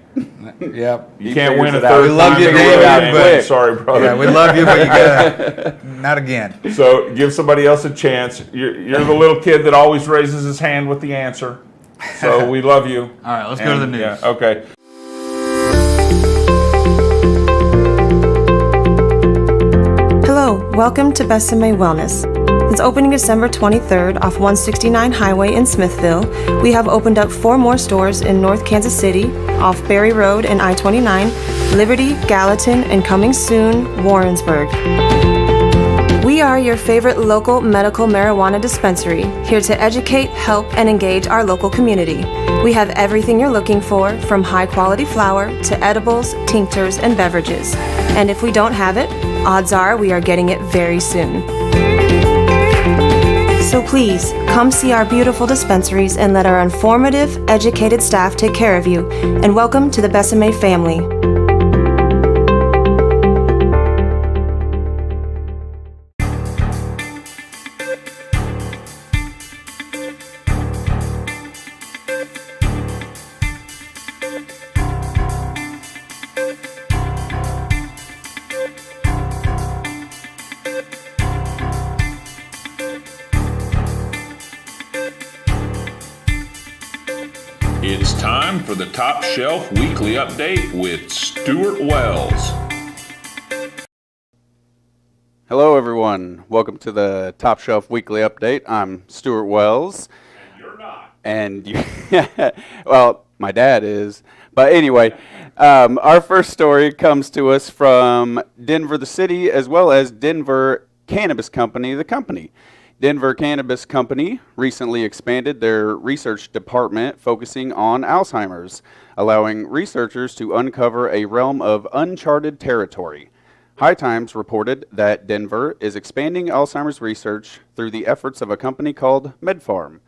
Speaker 11: Yep.
Speaker 8: You can't win a third time.
Speaker 11: We love you, David, but
Speaker 8: sorry, brother.
Speaker 11: Yeah, we love you, but you gotta not again.
Speaker 8: So give somebody else a chance. You're the little kid that always raises his hand with the answer. So we love you.
Speaker 11: All right, let's go to the news.
Speaker 8: Yeah, okay.
Speaker 3: Hello, welcome to Besame Wellness. Since opening December 23rd off 169 Highway in Smithville, we have opened up 4 more stores in North Kansas City, off Berry Road and I-29, Liberty, Gallatin, and coming soon, Warrensburg. We are your favorite local medical marijuana dispensary, here to educate, help, and engage our local community. We have everything you're looking for, from high-quality flower to edibles, tinctures, and beverages. And if we don't have it, odds are we are getting it very soon. So please, come see our beautiful dispensaries and let our informative, educated staff take care of you. And welcome to the Besame family.
Speaker 8: It's time for the Top Shelf Weekly Update with Stuart Wells.
Speaker 13: Hello, everyone. Welcome to the Top Shelf Weekly Update. I'm Stuart Wells.
Speaker 8: And you're not.
Speaker 13: And you, well, my dad is. But anyway, our first story comes to us from Denver, the city, as well as Denver Cannabis Company, the company. Denver Cannabis Company recently expanded their research department focusing on Alzheimer's, allowing researchers to uncover a realm of uncharted territory. High Times reported that Denver is expanding Alzheimer's research through the efforts of a company called MedPharm.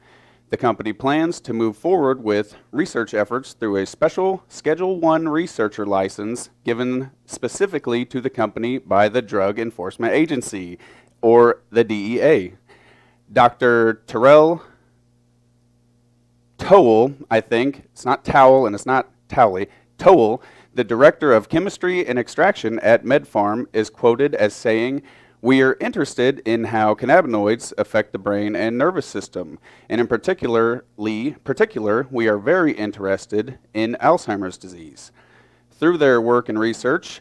Speaker 13: The company plans to move forward with research efforts through a special Schedule I researcher license given specifically to the company by the Drug Enforcement Agency, or the DEA. Dr. Terrell Towle, I think, it's not Towel and it's not Towley, Towle, the director of chemistry and extraction at MedPharm, is quoted as saying, "We are interested in how cannabinoids affect the brain and nervous system, and in particular, we are very interested in Alzheimer's disease." Through their work and research,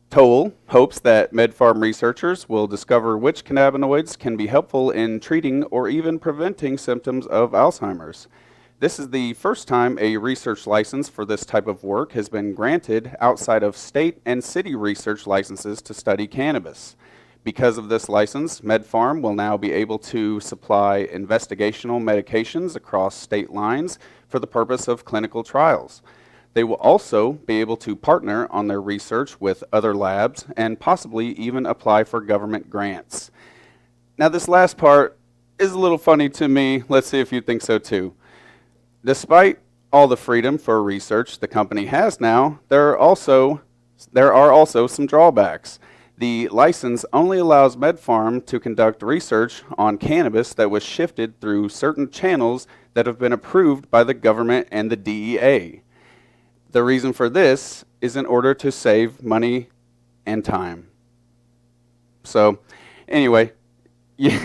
Speaker 13: Towle hopes that MedPharm researchers will discover which cannabinoids can be helpful in treating or even preventing symptoms of Alzheimer's. This is the first time a research license for this type of work has been granted outside of state and city research licenses to study cannabis. Because of this license, MedPharm will now be able to supply investigational medications across state lines for the purpose of clinical trials. They will also be able to partner on their research with other labs and possibly even apply for government grants. Now, this last part is a little funny to me. Let's see if you think so too. Despite all the freedom for research the company has now, there are also some drawbacks. The license only allows MedPharm to conduct research on cannabis that was shifted through certain channels that have been approved by the government and the DEA. The reason for this is in order to save money and time. So, anyway, okay,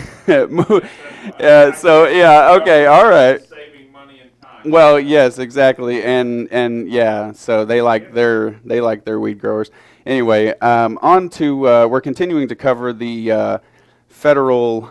Speaker 13: all right.
Speaker 8: Saving money and time.
Speaker 13: Well, yes, exactly, and yeah, so they like their weed growers. Anyway, on to we're continuing to cover the federal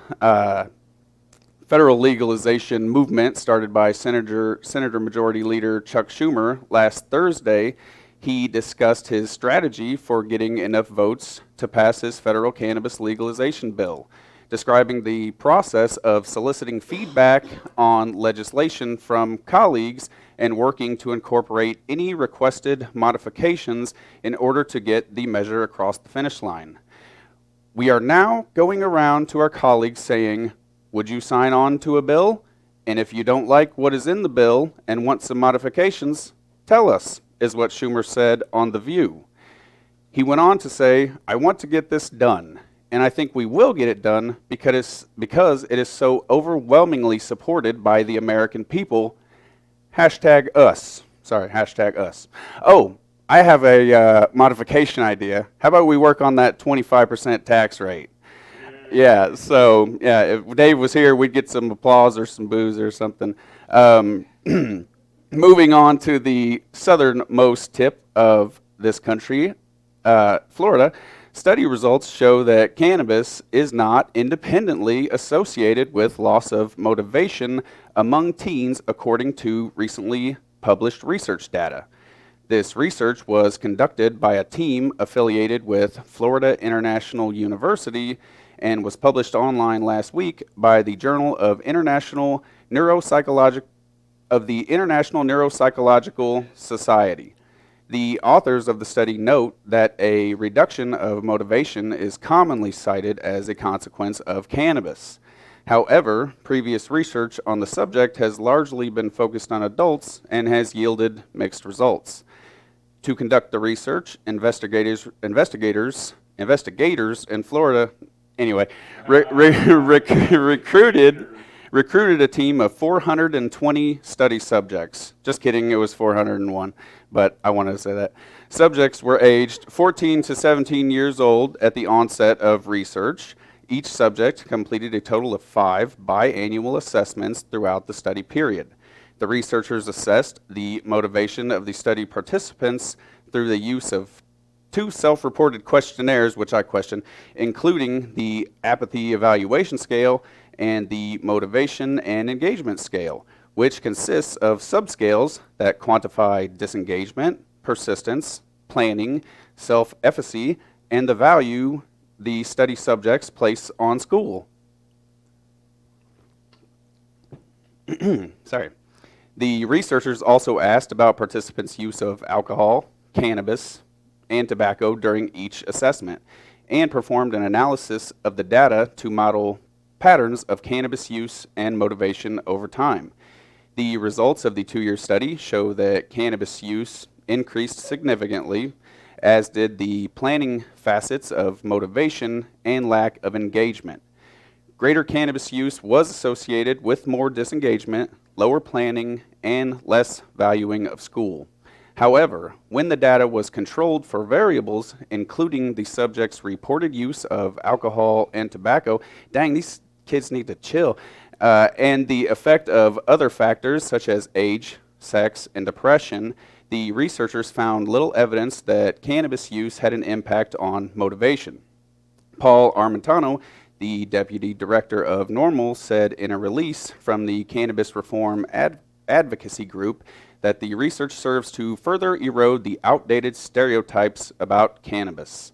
Speaker 13: legalization movement started by Senator Majority Leader Chuck Schumer last Thursday. He discussed his strategy for getting enough votes to pass his federal cannabis legalization bill. describing the process of soliciting feedback on legislation from colleagues and working to incorporate any requested modifications in order to get the measure across the finish line. We are now going around to our colleagues saying, would you sign on to a bill? And if you don't like what is in the bill and want some modifications, tell us, is what Schumer said on The View. He went on to say, I want to get this done, and I think we will get it done because it is so overwhelmingly supported by the American people. Hashtag us. Sorry, hashtag us. Oh, I have a modification idea. How about we work on that 25% tax rate? Yeah, so yeah, if Dave was here, we'd get some applause or some boos or something. Moving on to the southernmost tip of this country, Florida, study results show that cannabis is not independently associated with loss of motivation among teens, according to recently published research data. This research was conducted by a team affiliated with Florida International University and was published online last week by the Journal of the International Neuropsychological Society. The authors of the study note that a reduction of motivation is commonly cited as a consequence of cannabis. However, previous research on the subject has largely been focused on adults and has yielded mixed results. To conduct the research, investigators in Florida, anyway, recruited a team of 420 study subjects. Just kidding, it was 401, but I wanted to say that. Subjects were aged 14 to 17 years old at the onset of research. Each subject completed a total of 5 biannual assessments throughout the study period. The researchers assessed the motivation of the study participants through the use of 2 self-reported questionnaires, which I questioned, including the apathy evaluation scale and the motivation and engagement scale, which consists of subscales that quantify disengagement, persistence, planning, self-efficacy, and the value the study subjects place on school. Sorry. The researchers also asked about participants' use of alcohol, cannabis, and tobacco during each assessment, and performed an analysis of the data to model patterns of cannabis use and motivation over time. The results of the 2-year study show that cannabis use increased significantly, as did the planning facets of motivation and lack of engagement. Greater cannabis use was associated with more disengagement, lower planning, and less valuing of school. However, when the data was controlled for variables, including the subject's reported use of alcohol and tobacco, dang, these kids need to chill, and the effect of other factors such as age, sex, and depression, the researchers found little evidence that cannabis use had an impact on motivation. Paul Armentano, the deputy director of NORML, said in a release from the Cannabis Reform Advocacy Group that the research serves to further erode the outdated stereotypes about cannabis.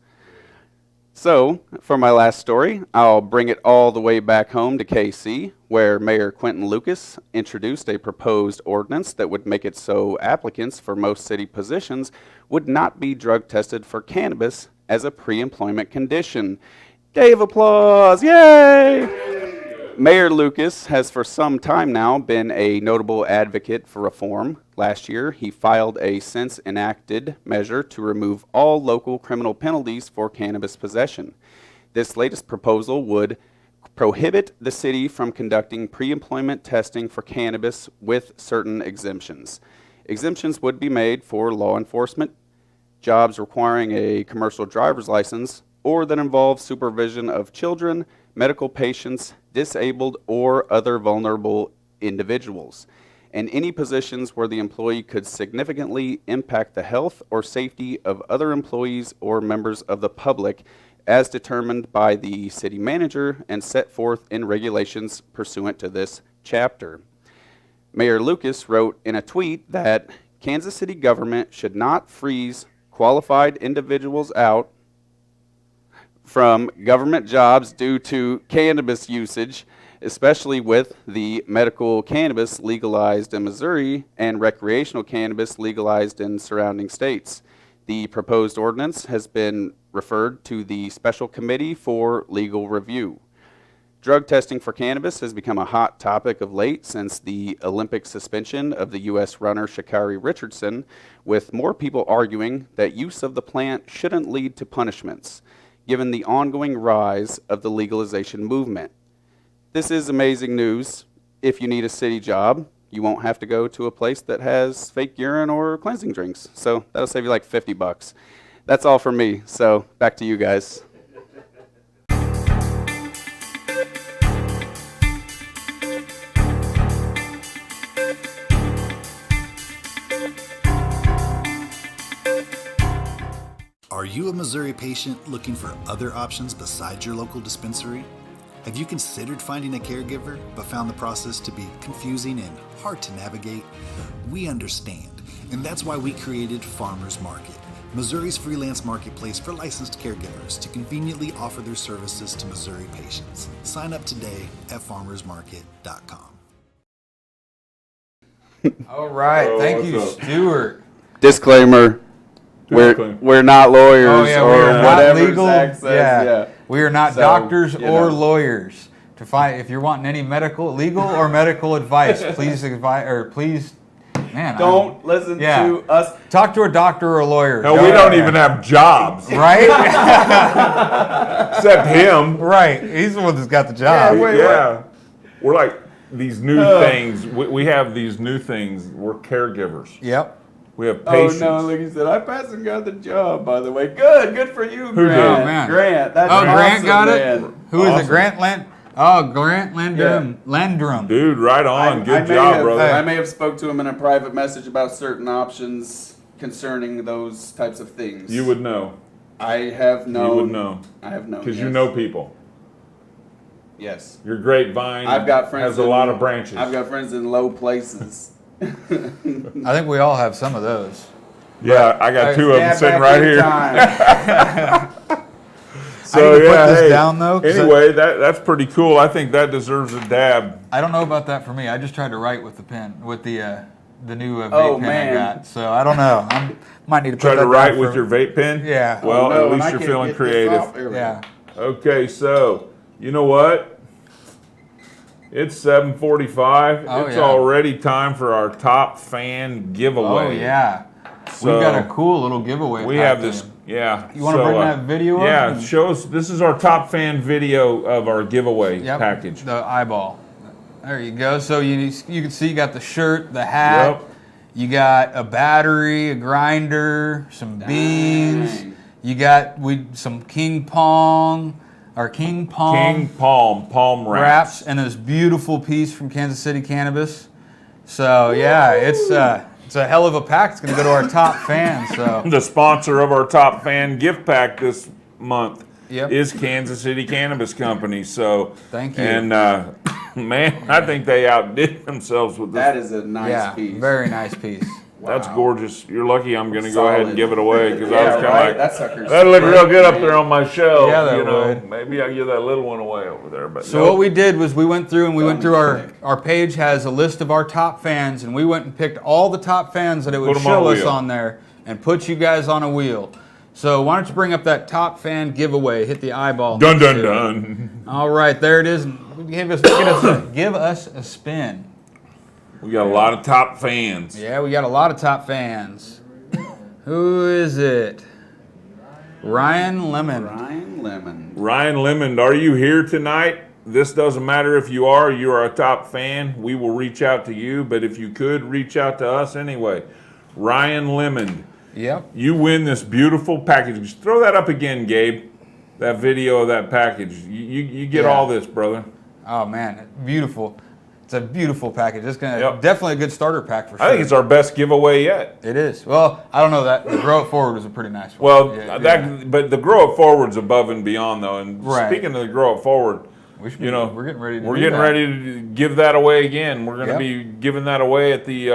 Speaker 13: So, for my last story, I'll bring it all the way back home to KC, where Mayor Quinton Lucas introduced a proposed ordinance that would make it so applicants for most city positions would not be drug tested for cannabis as a pre-employment condition. Gave applause, yay! Mayor Lucas has for some time now been a notable advocate for reform. Last year, he filed a since enacted measure to remove all local criminal penalties for cannabis possession. This latest proposal would prohibit the city from conducting pre-employment testing for cannabis with certain exemptions. Exemptions would be made for law enforcement, jobs requiring a commercial driver's license, or that involve supervision of children, medical patients, disabled, or other vulnerable individuals, and any positions where the employee could significantly impact the health or safety of other employees or members of the public as determined by the city manager and set forth in regulations pursuant to this chapter. Mayor Lucas wrote in a tweet that Kansas City government should not freeze qualified individuals out from government jobs due to cannabis usage, especially with the medical cannabis legalized in Missouri and recreational cannabis legalized in surrounding states. The proposed ordinance has been referred to the Special Committee for legal review. Drug testing for cannabis has become a hot topic of late since the Olympic suspension of the U.S. runner Sha'Carri Richardson, with more people arguing that use of the plant shouldn't lead to punishments, given the ongoing rise of the legalization movement. This is amazing news. If you need a city job, you won't have to go to a place that has fake urine or cleansing drinks. So that'll save you like $50. That's all from me. So back to you guys.
Speaker 4: Are you a Missouri patient looking for other options besides your local dispensary? Have you considered finding a caregiver, but found the process to be confusing and hard to navigate? We understand, and that's why we created Farmers Market, Missouri's freelance marketplace for licensed caregivers to conveniently offer their services to Missouri patients. Sign up today at farmersmarket.com.
Speaker 11: All right, thank you,
Speaker 8: what's up?
Speaker 11: Stuart.
Speaker 13: Disclaimer. We're not lawyers or
Speaker 11: we are
Speaker 13: whatever
Speaker 11: not legal.
Speaker 13: Zach says.
Speaker 11: Yeah. We are not
Speaker 13: So,
Speaker 11: doctors
Speaker 13: you
Speaker 11: or
Speaker 13: know.
Speaker 11: lawyers. To find if you're wanting any legal or medical advice, please
Speaker 13: Don't listen to us.
Speaker 11: Talk to a doctor or a lawyer.
Speaker 8: Hell, we don't even have jobs.
Speaker 11: Right?
Speaker 8: Except him.
Speaker 11: Right. He's the one that's got the job.
Speaker 8: Yeah. We're like these new things. We have these new things. We're caregivers.
Speaker 11: Yep.
Speaker 8: We have patients.
Speaker 13: Oh no, like you said, I passed and got the job, by the way. Good for you,
Speaker 8: Who
Speaker 13: Grant.
Speaker 8: did?
Speaker 11: Oh, man.
Speaker 13: Grant, that's
Speaker 11: Grant
Speaker 13: awesome,
Speaker 11: got
Speaker 13: man.
Speaker 11: it? Who is
Speaker 8: Awesome.
Speaker 11: it? Grant Landrum. Landrum.
Speaker 8: Dude, right on. Good job, brother.
Speaker 13: I may have spoke to him in a private message about certain options concerning those types of things.
Speaker 8: You would know.
Speaker 13: I have known.
Speaker 8: You would know.
Speaker 13: I have known.
Speaker 8: Because
Speaker 13: yes.
Speaker 8: you know people.
Speaker 13: Yes.
Speaker 8: Your grapevine
Speaker 13: I've got friends
Speaker 8: has a lot of branches.
Speaker 13: I've got friends in low places.
Speaker 11: I think we all have some of those.
Speaker 8: Yeah, I got two of them sitting right here. So
Speaker 11: I need to
Speaker 8: yeah,
Speaker 11: put this
Speaker 8: hey,
Speaker 11: down, though, 'cause
Speaker 8: anyway, that's pretty cool. I think that deserves a dab.
Speaker 11: I don't know about that for me. I just tried to write with the pen, with the new vape
Speaker 13: Oh,
Speaker 11: pen
Speaker 13: man.
Speaker 11: I got. So I don't know. I might need to
Speaker 8: Try
Speaker 11: put
Speaker 8: to
Speaker 11: that
Speaker 8: write
Speaker 11: down
Speaker 8: with
Speaker 11: for-
Speaker 8: your vape pen?
Speaker 11: Yeah.
Speaker 8: Well,
Speaker 13: Oh, no,
Speaker 8: at
Speaker 13: and I
Speaker 8: least you're
Speaker 13: can't
Speaker 8: feeling
Speaker 13: get this
Speaker 8: creative.
Speaker 13: off. There we
Speaker 11: Yeah.
Speaker 8: Okay, so you know what? It's 7:45.
Speaker 11: Oh,
Speaker 8: It's
Speaker 11: yeah.
Speaker 8: already time for our top fan giveaway.
Speaker 11: Oh yeah.
Speaker 8: So
Speaker 11: We've got a cool little giveaway.
Speaker 8: we
Speaker 11: packed
Speaker 8: have this.
Speaker 11: in.
Speaker 8: Yeah.
Speaker 11: You want to bring that video up?
Speaker 8: Yeah,
Speaker 11: and-
Speaker 8: show us. This is our top fan video of our giveaway
Speaker 11: Yep,
Speaker 8: package.
Speaker 11: The eyeball. There you go. So you can see you got the shirt, the hat.
Speaker 8: Yep.
Speaker 11: You got a battery, a grinder, some beans. You got some King Palm
Speaker 8: Palm wraps.
Speaker 11: and this beautiful piece from Kansas City Cannabis. So yeah, it's a hell of a pack. It's going to go to our top fans. So
Speaker 8: The sponsor of our top fan gift pack this month
Speaker 11: Yep.
Speaker 8: is Kansas City Cannabis Company. So
Speaker 11: Thank you.
Speaker 8: And man, I think they outdid themselves with this.
Speaker 13: That is a nice piece.
Speaker 11: very nice piece.
Speaker 8: That's gorgeous. You're lucky I'm going to go
Speaker 13: Solid.
Speaker 8: ahead and give it away because I
Speaker 13: Yeah,
Speaker 8: was kind of
Speaker 13: right?
Speaker 8: like,
Speaker 13: That sucker's
Speaker 8: that'd look
Speaker 13: great,
Speaker 8: real good up
Speaker 13: man.
Speaker 8: there on my shelf.
Speaker 11: Yeah, that
Speaker 8: you know,
Speaker 11: would.
Speaker 8: maybe I'll give that little one away over there. But
Speaker 11: So
Speaker 8: no.
Speaker 11: what we did was we went through our page has a list of our top fans, and we went and picked all the top fans that it would
Speaker 8: Put 'em on
Speaker 11: show
Speaker 8: a
Speaker 11: us
Speaker 8: wheel.
Speaker 11: on there and put you guys on a wheel. So why don't you bring up that top fan giveaway? Hit the eyeball.
Speaker 8: Dun dun dun.
Speaker 11: All right, there it is. Give us a spin.
Speaker 8: We got a lot of top fans.
Speaker 11: Yeah, we got a lot of top fans. Who is it? Ryan Lemon.
Speaker 8: Ryan Lemon, are you here tonight? This doesn't matter if you are a top fan. We will reach out to you, but if you could, reach out to us anyway. Ryan Lemon.
Speaker 11: Yep.
Speaker 8: You win this beautiful package. Just throw that up again, Gabe. That video of that package. You get
Speaker 11: Yeah.
Speaker 8: all this, brother.
Speaker 11: Oh man, beautiful. It's a beautiful package. It's definitely a good starter pack for sure.
Speaker 8: I think it's our best giveaway yet.
Speaker 11: It is. Well, I don't know that. The Grow It Forward was a pretty nice one.
Speaker 8: Well,
Speaker 11: Yeah,
Speaker 8: but the Grow It Forward's above and beyond though. And
Speaker 11: Right.
Speaker 8: speaking of the Grow It Forward,
Speaker 11: we're getting ready to
Speaker 8: we're
Speaker 11: do
Speaker 8: getting
Speaker 11: that.
Speaker 8: ready to give that away again. We're going to
Speaker 11: Yep.
Speaker 8: be giving that away at the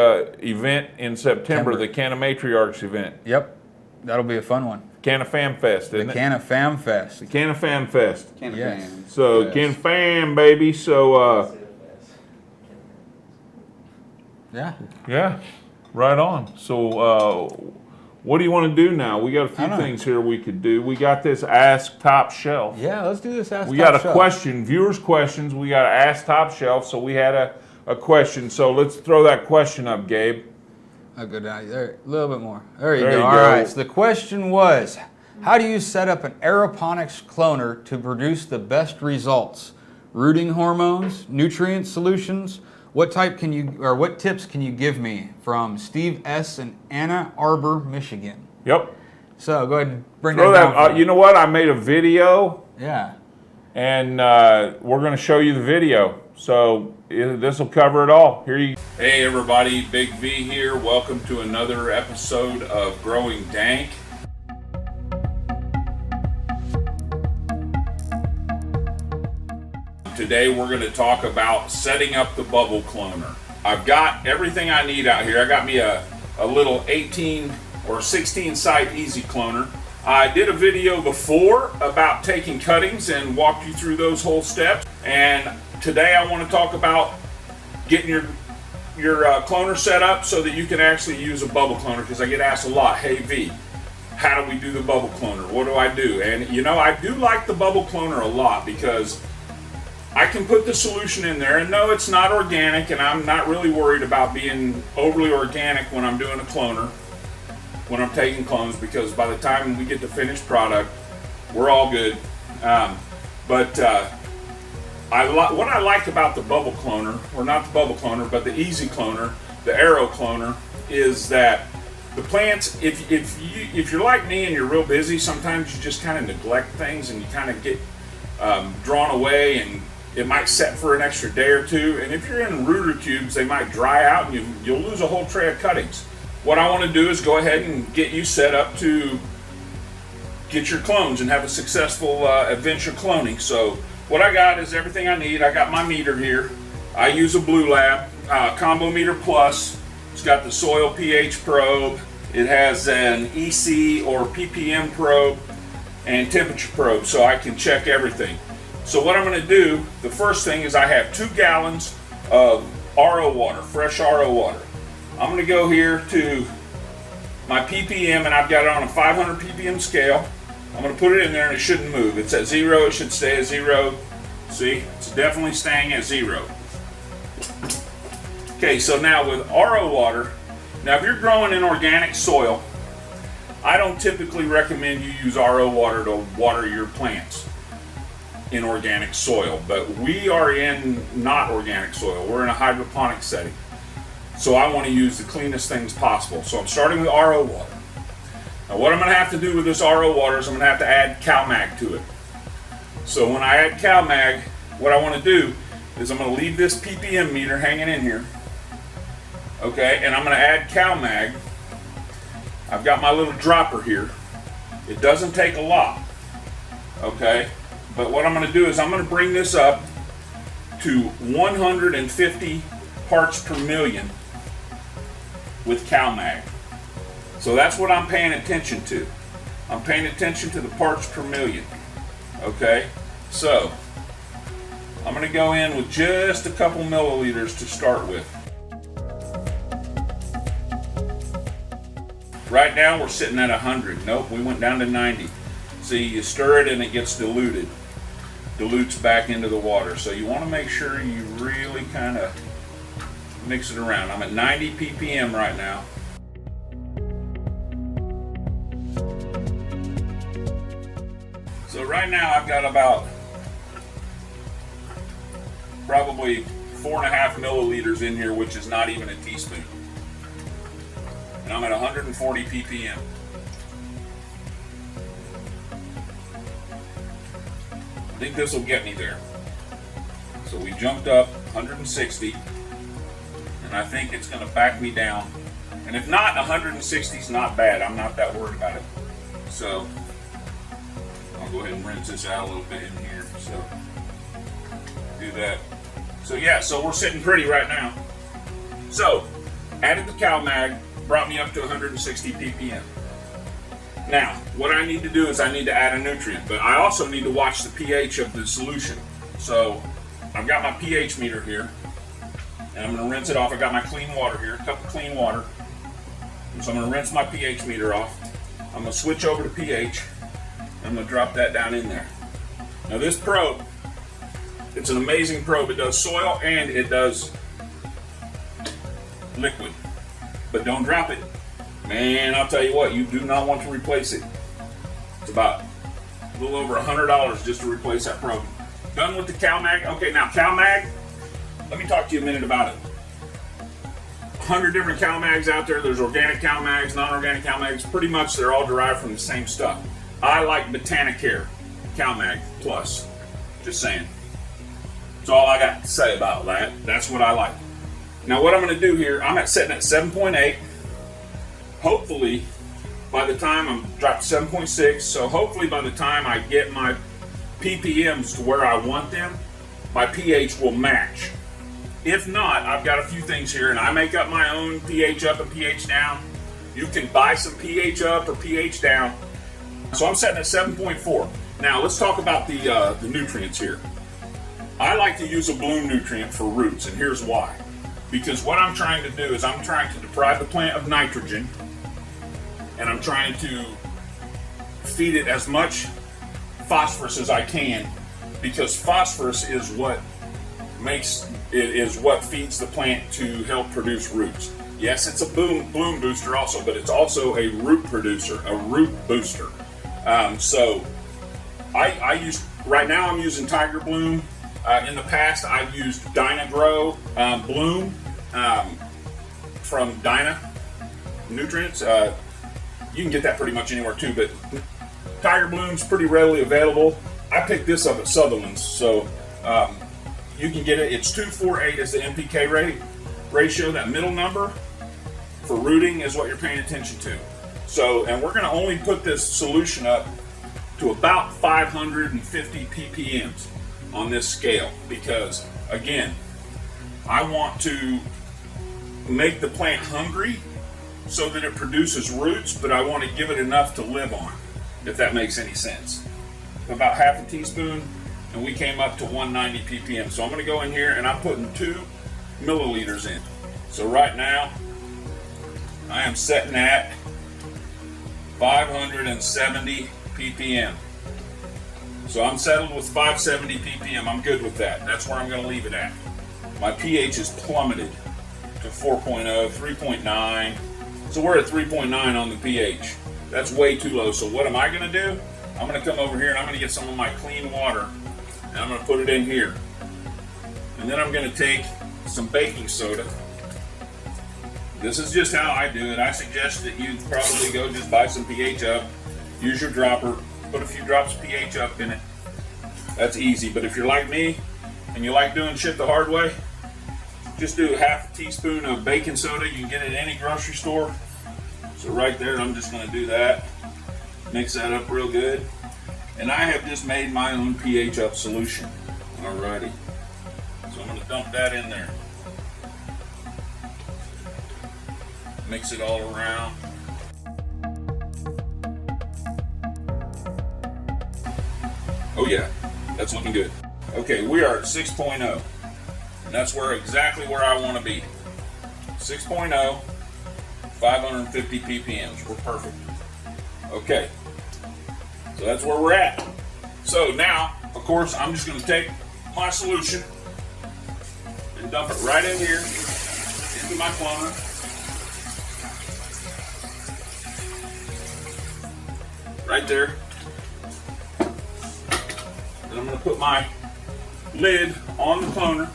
Speaker 8: event in September, the Canna Matriarchs event.
Speaker 11: Yep. That'll be a fun one.
Speaker 8: Can of Fam Fest, isn't
Speaker 11: The
Speaker 8: it?
Speaker 11: Can of Fam Fest.
Speaker 8: The Can of Fam Fest.
Speaker 13: Can of
Speaker 11: Yes.
Speaker 13: Fam.
Speaker 8: So,
Speaker 13: Yes.
Speaker 8: Can Fam, baby. So,
Speaker 11: Yeah.
Speaker 8: yeah, right on. So, what do you want to do now? We got a few
Speaker 11: I don't know.
Speaker 8: things here we could do. We got this Ask Top Shelf.
Speaker 11: Yeah, let's do this. Ask
Speaker 8: We
Speaker 11: Top
Speaker 8: got a
Speaker 11: Shelf.
Speaker 8: question, viewers' questions. We got to Ask Top Shelf. So we had a question. So let's throw that question up, Gabe.
Speaker 11: I'll go down there a little bit more. There you
Speaker 8: There
Speaker 11: go.
Speaker 8: you
Speaker 11: All
Speaker 8: go.
Speaker 11: right. So the question was, how do you set up an aeroponics cloner to produce the best results? Rooting hormones, nutrient solutions. What tips can you give me? From Steve S. in Ann Arbor, Michigan.
Speaker 8: Yep.
Speaker 11: So go ahead and bring
Speaker 8: Throw
Speaker 11: that down.
Speaker 8: that.
Speaker 11: for me.
Speaker 8: You know what? I made a video,
Speaker 11: Yeah.
Speaker 8: and we're going to show you the video. So this will cover it all. Here you. Hey everybody, Big V here. Welcome to another episode of Growing Dank. Today we're going to talk about setting up the bubble cloner. I've got everything I need out here. I got me a little 18 or 16 site easy cloner. I did a video before about taking cuttings and walked you through those whole steps. And today I want to talk about getting your cloner set up so that you can actually use a bubble cloner, because I get asked a lot, hey V, how do we do the bubble cloner? What do I do? And you know, I do like the bubble cloner a lot because I can put the solution in there, and no, it's not organic, and I'm not really worried about being overly organic when I'm doing a cloner, when I'm taking clones, because by the time we get the finished product, we're all good. What I like about the bubble cloner, or not the bubble cloner, but the easy cloner, the Aero cloner, is that the plants, if you're like me and you're real busy, sometimes you just kind of neglect things and you kind of get drawn away, and it might set for an extra day or two. And if you're in rooter cubes, they might dry out and you'll lose a whole tray of cuttings. What I want to do is go ahead and get you set up to get your clones and have a successful adventure cloning. So what I got is everything I need. I got my meter here. I use a Blue Lab Combo Meter Plus. It's got the soil pH probe. It has an EC or ppm probe and temperature probe, so I can check everything. So what I'm going to do, the first thing is I have 2 gallons of RO water, fresh RO water. I'm going to go here to my ppm, and I've got it on a 500 ppm scale. I'm going to put it in there and it shouldn't move. It's at 0, it should stay at 0. See, it's definitely staying at 0. Okay, so now with RO water, now if you're growing in organic soil, I don't typically recommend you use RO water to water your plants in organic soil, but we are in not organic soil. We're in a hydroponic setting. So I want to use the cleanest things possible. So I'm starting with RO water. Now what I'm going to have to do with this RO water is I'm going to have to add CalMag to it. So when I add CalMag, what I want to do is I'm going to leave this ppm meter hanging in here. Okay, and I'm going to add CalMag. I've got my little dropper here. It doesn't take a lot. Okay, but what I'm going to do is I'm going to bring this up to 150 parts per million with CalMag. So that's what I'm paying attention to. I'm paying attention to the parts per million. Okay, so I'm going to go in with just a couple milliliters to start with. Right now we're sitting at 100. Nope, we went down to 90. See, you stir it and it gets diluted. Dilutes back into the water. So you want to make sure you really kind of mix it around. I'm at 90 ppm right now. So right now I've got about probably 4.5 milliliters in here, which is not even a teaspoon. And I'm at 140 ppm. I think this will get me there. So we jumped up 160, and I think it's going to back me down. And if not, 160 is not bad. I'm not that worried about it. So I'll go ahead and rinse this out a little bit in here. So do that. So yeah, so we're sitting pretty right now. So added the CalMag, brought me up to 160 ppm. Now, what I need to do is I need to add a nutrient, but I also need to watch the pH of the solution. So I've got my pH meter here, and I'm going to rinse it off. I've got my clean water here, a cup of clean water. So I'm going to rinse my pH meter off. I'm going to switch over to pH. I'm going to drop that down in there. Now this probe, it's an amazing probe. It does soil and it does liquid. But don't drop it. Man, I'll tell you what, you do not want to replace it. It's about a little over $100 just to replace that probe. Done with the CalMag. Okay, now CalMag, let me talk to you a minute about it. 100 different CalMags out there. There's organic CalMags, non-organic CalMags. Pretty much they're all derived from the same stuff. I like Botanicare CalMag Plus. Just saying. That's all I got to say about that. That's what I like. Now what I'm going to do here, I'm setting at 7.8. Hopefully, by the time I'm dropped to 7.6, so hopefully by the time I get my ppms to where I want them, my pH will match. If not, I've got a few things here, and I make up my own pH up and pH down. You can buy some pH up or pH down. So I'm setting at 7.4. Now let's talk about the nutrients here. I like to use a bloom nutrient for roots, and here's why. Because what I'm trying to do is I'm trying to deprive the plant of nitrogen, and I'm trying to feed it as much phosphorus as I can, because phosphorus is what feeds the plant to help produce roots. Yes, it's a bloom booster also, but it's also a root producer, a root booster. So I use, right now I'm using Tiger Bloom. In the past I've used Dyna-Gro Bloom from Dyna Nutrients. You can get that pretty much anywhere too, but Tiger Bloom's pretty readily available. I picked this up at Sutherland's, so you can get it. It's 248 is the NPK ratio. That middle number for rooting is what you're paying attention to. So, and we're going to only put this solution up to about 550 ppms on this scale, because again, I want to make the plant hungry so that it produces roots, but I want to give it enough to live on, if that makes any sense. About half a teaspoon, and we came up to 190 ppm. So I'm going to go in here and I'm putting 2 milliliters in. So right now, I am setting at 570 ppm. So I'm settled with 570 ppm. I'm good with that. That's where I'm going to leave it at. My pH is plummeted to 4.0, 3.9. So we're at 3.9 on the pH. That's way too low. So what am I going to do? I'm going to come over here and I'm going to get some of my clean water and I'm going to put it in here. And then I'm going to take some baking soda. This is just how I do it. I suggest that you probably go just buy some pH up, use your dropper, put a few drops of pH up in it. That's easy. But if you're like me and you like doing shit the hard way, just do half a teaspoon of baking soda. You can get it at any grocery store. So right there, I'm just going to do that. Mix that up real good. And I have just made my own pH up solution. Alrighty. So I'm going to dump that in there. Mix it all around. Oh yeah, that's looking good. Okay, we are at 6.0. And that's exactly where I want to be. 6.0, 550 ppms. We're perfect. Okay, so that's where we're at. So now, of course, I'm just going to take my solution and dump it right in here into my cloner. Right there. Then I'm going to put my lid on the cloner.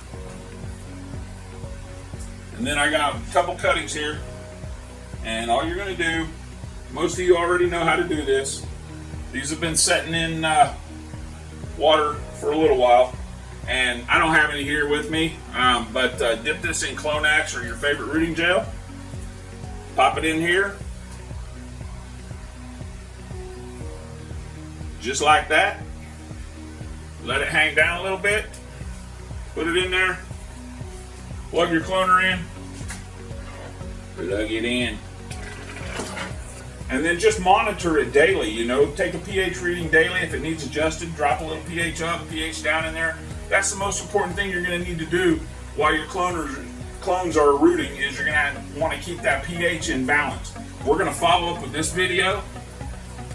Speaker 8: And then I got a couple cuttings here. And all you're going to do, most of you already know how to do this. These have been setting in water for a little while. And I don't have any here with me, but dip this in Clonax or your favorite rooting gel. Pop it in here. Just like that. Let it hang down a little bit. Put it in there. Plug your cloner in. Plug it in. And then just monitor it daily, you know, take a pH reading daily. If it needs adjusted, drop a little pH up, pH down in there. That's the most important thing you're gonna need to do while your clones are rooting, is you're gonna want to keep that pH in balance. We're gonna follow up with this video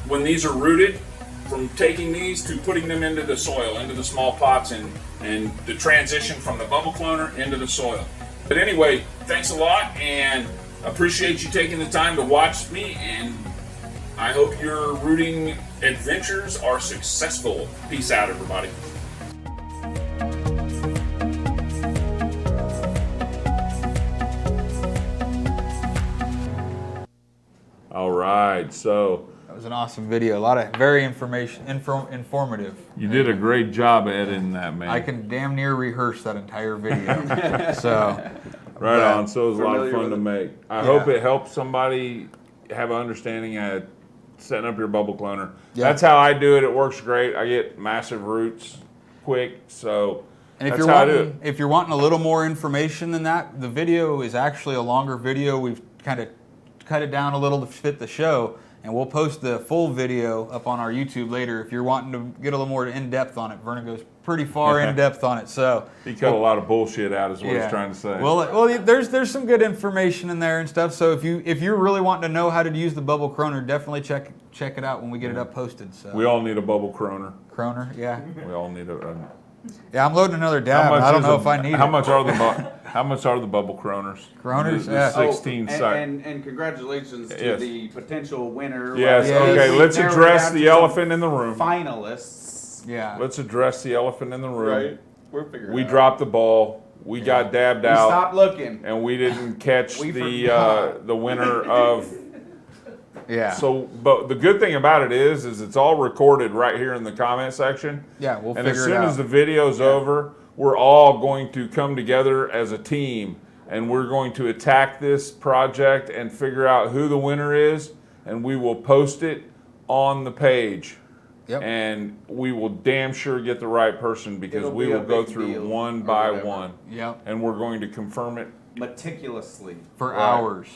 Speaker 8: when these are rooted, from taking these to putting them into the soil, into the small pots, and the transition from the bubble cloner into the soil. But anyway, thanks a lot, and appreciate you taking the time to watch me, and I hope your rooting adventures are successful. Peace out, everybody. All right, so
Speaker 11: That was an awesome video. A lot of very informative.
Speaker 8: you did a great job editing that, man.
Speaker 11: I can damn near rehearse that entire video. So,
Speaker 8: Right
Speaker 11: but-
Speaker 8: on. So it was a lot of fun to make. I hope it helps somebody have an understanding at setting up your bubble cloner.
Speaker 11: Yeah.
Speaker 8: That's how I do it. It works great. I get massive roots quick. So
Speaker 11: And if
Speaker 8: that's
Speaker 11: you're
Speaker 8: how I do it.
Speaker 11: wanting, if you're wanting a little more information than that, the video is actually a longer video. We've kind of cut it down a little to fit the show, and we'll post the full video up on our YouTube later. If you're wanting to get a little more in depth on it, Vernon goes pretty far in depth on it. So
Speaker 8: He cut a lot of bullshit out, is what he's trying to say.
Speaker 11: Well, there's some good information in there and stuff. So if you're really wanting to know how to use the bubble croner, definitely check it out when we get it up posted. So
Speaker 8: we all need a bubble croner.
Speaker 11: Croner, yeah.
Speaker 8: We all need a.
Speaker 11: Yeah, I'm loading another dab. I don't know if I need
Speaker 8: how
Speaker 11: it.
Speaker 8: Much are the bubble croners?
Speaker 11: Kroners,
Speaker 8: The
Speaker 11: yeah.
Speaker 8: 16 site.
Speaker 13: And congratulations to
Speaker 8: Yes.
Speaker 13: the potential winner.
Speaker 8: Yes.
Speaker 13: Well,
Speaker 8: Okay.
Speaker 13: we
Speaker 8: Let's
Speaker 13: narrowed it
Speaker 8: address
Speaker 13: down
Speaker 8: the
Speaker 13: to some
Speaker 8: elephant in the room.
Speaker 13: Finalists.
Speaker 11: Yeah.
Speaker 8: Let's address the elephant in the room.
Speaker 13: Right. We're figuring it
Speaker 8: We
Speaker 13: out.
Speaker 8: dropped the ball. We got dabbed
Speaker 13: We
Speaker 8: out.
Speaker 13: stopped looking.
Speaker 8: And we didn't catch
Speaker 13: We
Speaker 8: the
Speaker 13: forgot.
Speaker 8: winner of.
Speaker 11: Yeah.
Speaker 8: So, but the good thing about it is it's all recorded right here in the comment section.
Speaker 11: Yeah, we'll
Speaker 8: And
Speaker 11: figure
Speaker 8: as
Speaker 11: it
Speaker 8: soon
Speaker 11: out.
Speaker 8: as the video's over, we're all going to come together as a team, and we're going to attack this project and figure out who the winner is, and we will post it on the page.
Speaker 11: Yep.
Speaker 8: And we will damn sure get the right person, because
Speaker 13: It'll
Speaker 8: we
Speaker 13: be a
Speaker 8: will go
Speaker 13: big
Speaker 8: through
Speaker 13: deal
Speaker 8: one
Speaker 13: or
Speaker 8: by
Speaker 13: whatever.
Speaker 8: one.
Speaker 11: Yep.
Speaker 8: And we're going to confirm it.
Speaker 13: Meticulously.
Speaker 11: For
Speaker 8: Right.
Speaker 11: hours.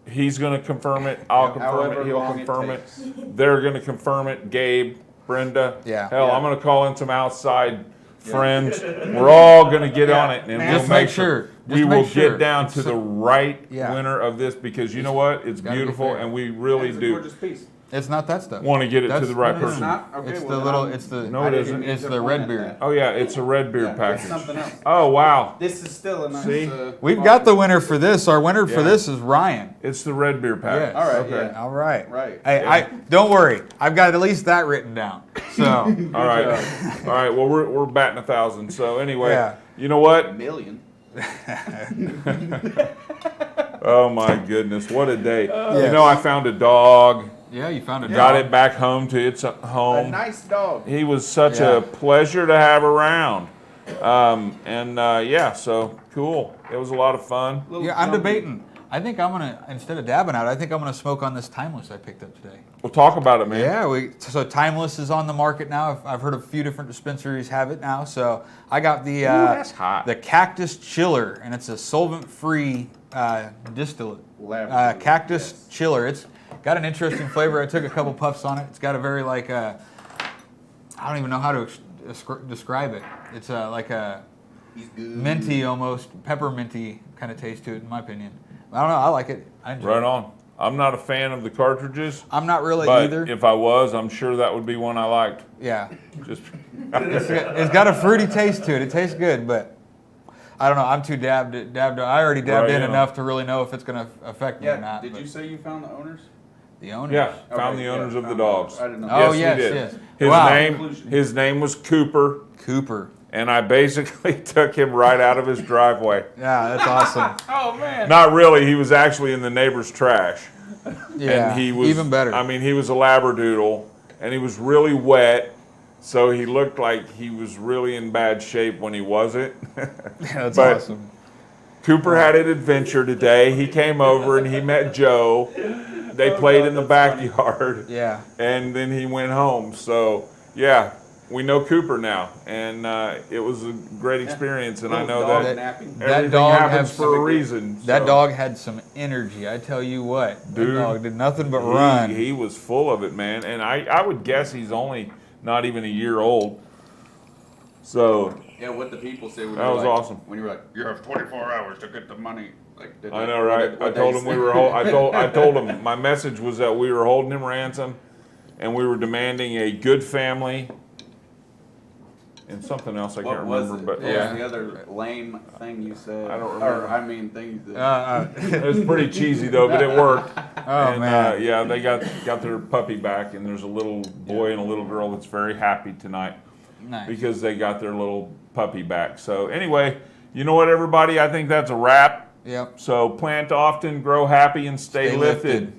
Speaker 8: He's going to confirm it. I'll confirm
Speaker 13: However
Speaker 8: it. He'll
Speaker 13: long it
Speaker 8: confirm it.
Speaker 13: takes.
Speaker 8: They're going to confirm it. Gabe, Brenda.
Speaker 11: Yeah.
Speaker 8: Hell,
Speaker 13: Yeah.
Speaker 8: I'm going to call in some outside friends. We're all going to get on it, and
Speaker 11: Just
Speaker 8: we'll
Speaker 11: make
Speaker 8: make
Speaker 11: sure.
Speaker 8: we
Speaker 11: Just
Speaker 8: will
Speaker 11: make sure.
Speaker 8: get down to the right
Speaker 11: Yeah.
Speaker 8: winner of this, because you know what? It's
Speaker 11: gotta be
Speaker 8: beautiful,
Speaker 11: fair.
Speaker 8: and we really
Speaker 13: It's a
Speaker 8: do
Speaker 13: gorgeous piece.
Speaker 11: It's not that stuff.
Speaker 8: want to get it to
Speaker 11: That's-
Speaker 8: the right
Speaker 11: no, no, no.
Speaker 8: person.
Speaker 13: It's not? Okay,
Speaker 11: It's
Speaker 13: well,
Speaker 11: the
Speaker 13: then
Speaker 11: little.
Speaker 13: I'm-
Speaker 11: It's the.
Speaker 8: No, it isn't.
Speaker 11: It's the
Speaker 13: Point
Speaker 11: red
Speaker 13: at
Speaker 11: beard.
Speaker 13: that.
Speaker 8: Oh yeah, it's a red beard
Speaker 13: Yeah,
Speaker 8: package.
Speaker 13: it's something else.
Speaker 8: Oh wow,
Speaker 13: This is still a nice.
Speaker 8: See?
Speaker 11: We've got the winner for this. Our winner for
Speaker 8: Yeah.
Speaker 11: this is Ryan.
Speaker 8: it's the red beard package.
Speaker 13: All right,
Speaker 8: Okay.
Speaker 13: yeah.
Speaker 11: All right.
Speaker 13: Right.
Speaker 11: Hey, I don't worry. I've got at least that written down. So
Speaker 8: All right. All right. Well, we're batting 1,000. So anyway,
Speaker 11: Yeah.
Speaker 8: you know what?
Speaker 13: Million.
Speaker 8: Oh my goodness, what a day!
Speaker 11: Yes.
Speaker 8: You know, I found a dog.
Speaker 11: yeah, you found a
Speaker 8: Got
Speaker 11: dog.
Speaker 8: it back home to its
Speaker 13: A
Speaker 8: home.
Speaker 13: nice dog.
Speaker 8: He was such
Speaker 11: Yeah.
Speaker 8: a pleasure to have around. Yeah, so cool. It was a lot of fun.
Speaker 13: Little
Speaker 11: Yeah, I'm
Speaker 13: jumpy.
Speaker 11: debating. I think I'm gonna, instead of dabbing out, I think I'm gonna smoke on this Timeless I picked up today.
Speaker 8: We'll talk about it, man.
Speaker 11: Yeah, so Timeless is on the market now. I've heard a few different dispensaries have it now. So I got the
Speaker 8: that's hot.
Speaker 11: the Cactus Chiller, and it's a solvent-free distillate.
Speaker 13: Laboratory,
Speaker 11: Cactus Chiller. It's got an interesting flavor. I took a couple puffs on it. It's got a very I don't even know how to describe it. It's like a minty, almost pepperminty kind of taste to it, in my opinion. I don't know. I like it. I enjoy
Speaker 8: Right
Speaker 11: it.
Speaker 8: on. I'm not a fan of the cartridges,
Speaker 11: I'm not really
Speaker 8: but
Speaker 11: either.
Speaker 8: if I was, I'm sure that would be one I liked.
Speaker 11: Yeah.
Speaker 8: Just
Speaker 11: It's got a fruity taste to it. It tastes good, but I don't know. I'm too dabbed. I already dabbed
Speaker 8: Right
Speaker 11: in
Speaker 8: in.
Speaker 11: enough to really know if it's going to affect me or
Speaker 13: Yeah.
Speaker 11: not.
Speaker 13: Did
Speaker 11: but
Speaker 13: you say you found the owners?
Speaker 11: the owners?
Speaker 8: yeah, found
Speaker 13: Okay,
Speaker 8: the owners
Speaker 13: yeah,
Speaker 8: of the
Speaker 13: found
Speaker 8: dogs.
Speaker 13: I didn't know.
Speaker 11: Oh,
Speaker 8: Yes,
Speaker 11: yes,
Speaker 8: we did.
Speaker 11: yes.
Speaker 8: His
Speaker 11: Wow.
Speaker 8: his name was Cooper,
Speaker 11: Cooper.
Speaker 8: and I basically took him right out of his driveway.
Speaker 11: Yeah, that's awesome.
Speaker 13: Oh man.
Speaker 8: Not really. He was actually in the neighbor's trash.
Speaker 11: Yeah,
Speaker 8: And he was
Speaker 11: even better.
Speaker 8: I mean, he was a Labradoodle, and he was really wet, so he looked like he was really in bad shape when he wasn't.
Speaker 11: Yeah, that's
Speaker 8: but-
Speaker 11: awesome.
Speaker 8: Cooper had an adventure today. He came over and he met Joe. They played in the backyard.
Speaker 11: Yeah.
Speaker 8: And then he went home. So, yeah, we know Cooper now, and it was a great experience. And I know that everything
Speaker 11: dog
Speaker 8: happens for a reason.
Speaker 11: That dog had some energy. I tell you what,
Speaker 8: Dude,
Speaker 11: that dog did nothing but run.
Speaker 8: He was full of it, man. And I would guess he's only not even a year old. So
Speaker 13: yeah, what the people say.
Speaker 8: That was awesome.
Speaker 13: When you were like, you have 24 hours to get the money. Like,
Speaker 8: I know, right? I told him we were. I told him my message was that we were holding him ransom, and we were demanding a good family. And something else I can't remember, but
Speaker 13: what was the other lame thing you said?
Speaker 8: I don't remember.
Speaker 13: Or, I mean, things that
Speaker 8: it was pretty cheesy though, but it worked.
Speaker 11: Oh, man.
Speaker 8: Yeah, they got their puppy back, and there's a little boy and a little girl that's very happy tonight.
Speaker 11: Nice.
Speaker 8: Because they got their little puppy back. So anyway, you know what, everybody? I think that's a wrap.
Speaker 11: Yep.
Speaker 8: So plant often, grow happy, and stay lifted.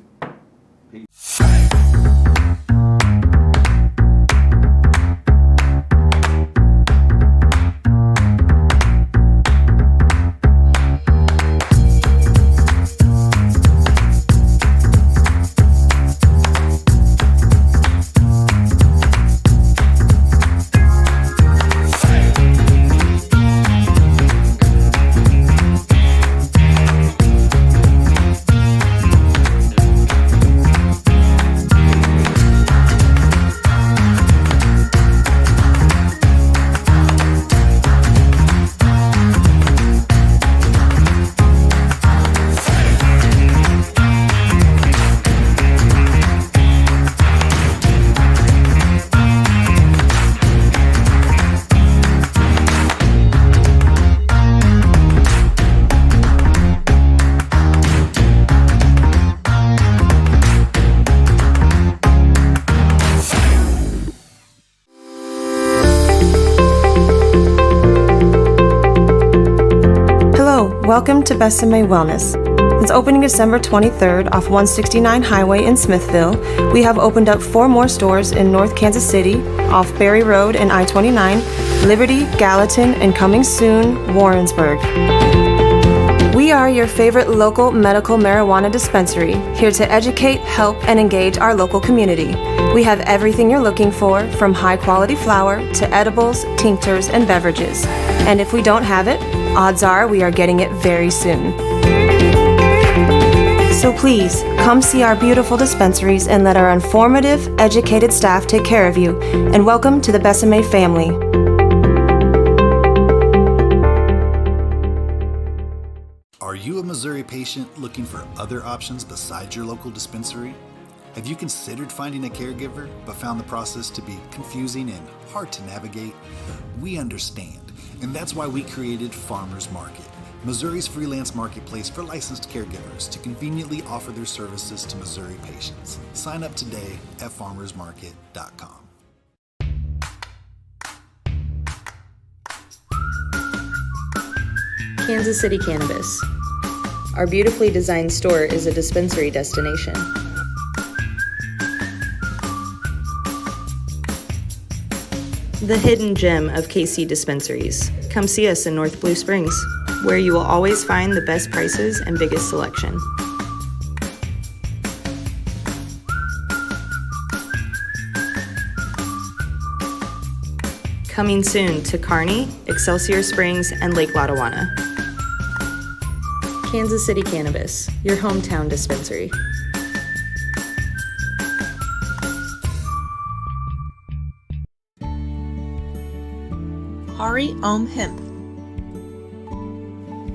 Speaker 3: Welcome to Besame Wellness. Since opening December 23rd off 169 Highway in Smithville, we have opened up 4 more stores in North Kansas City, off Berry Road and I-29, Liberty, Gallatin, and coming soon, Warrensburg. We are your favorite local medical marijuana dispensary, here to educate, help, and engage our local community. We have everything you're looking for, from high-quality flower to edibles, tinctures, and beverages. And if we don't have it, odds are we are getting it very soon. So please, come see our beautiful dispensaries and let our informative, educated staff take care of you. And welcome to the Besame family.
Speaker 4: Are you a Missouri patient looking for other options besides your local dispensary? Have you considered finding a caregiver but found the process to be confusing and hard to navigate? We understand, and that's why we created Farmers Market, Missouri's freelance marketplace for licensed caregivers to conveniently offer their services to Missouri patients. Sign up today at farmersmarket.com.
Speaker 1: Kansas City Cannabis. Our beautifully designed store is a dispensary destination. The hidden gem of KC dispensaries. Come see us in North Blue Springs, where you will always find the best prices and biggest selection. Coming soon to Kearney, Excelsior Springs, and Lake Lotawana. Kansas City Cannabis, your hometown dispensary.
Speaker 2: Hari Om Hemp.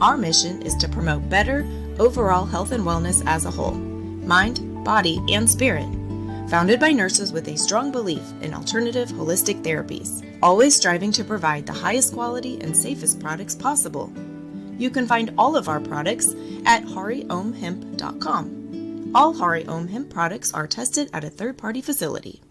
Speaker 2: Our mission is to promote better overall health and wellness as a whole, mind, body, and spirit. Founded by nurses with a strong belief in alternative holistic therapies, always striving to provide the highest quality and safest products possible. You can find all of our products at hariomhemp.com. All Hari Om Hemp products are tested at a third-party facility.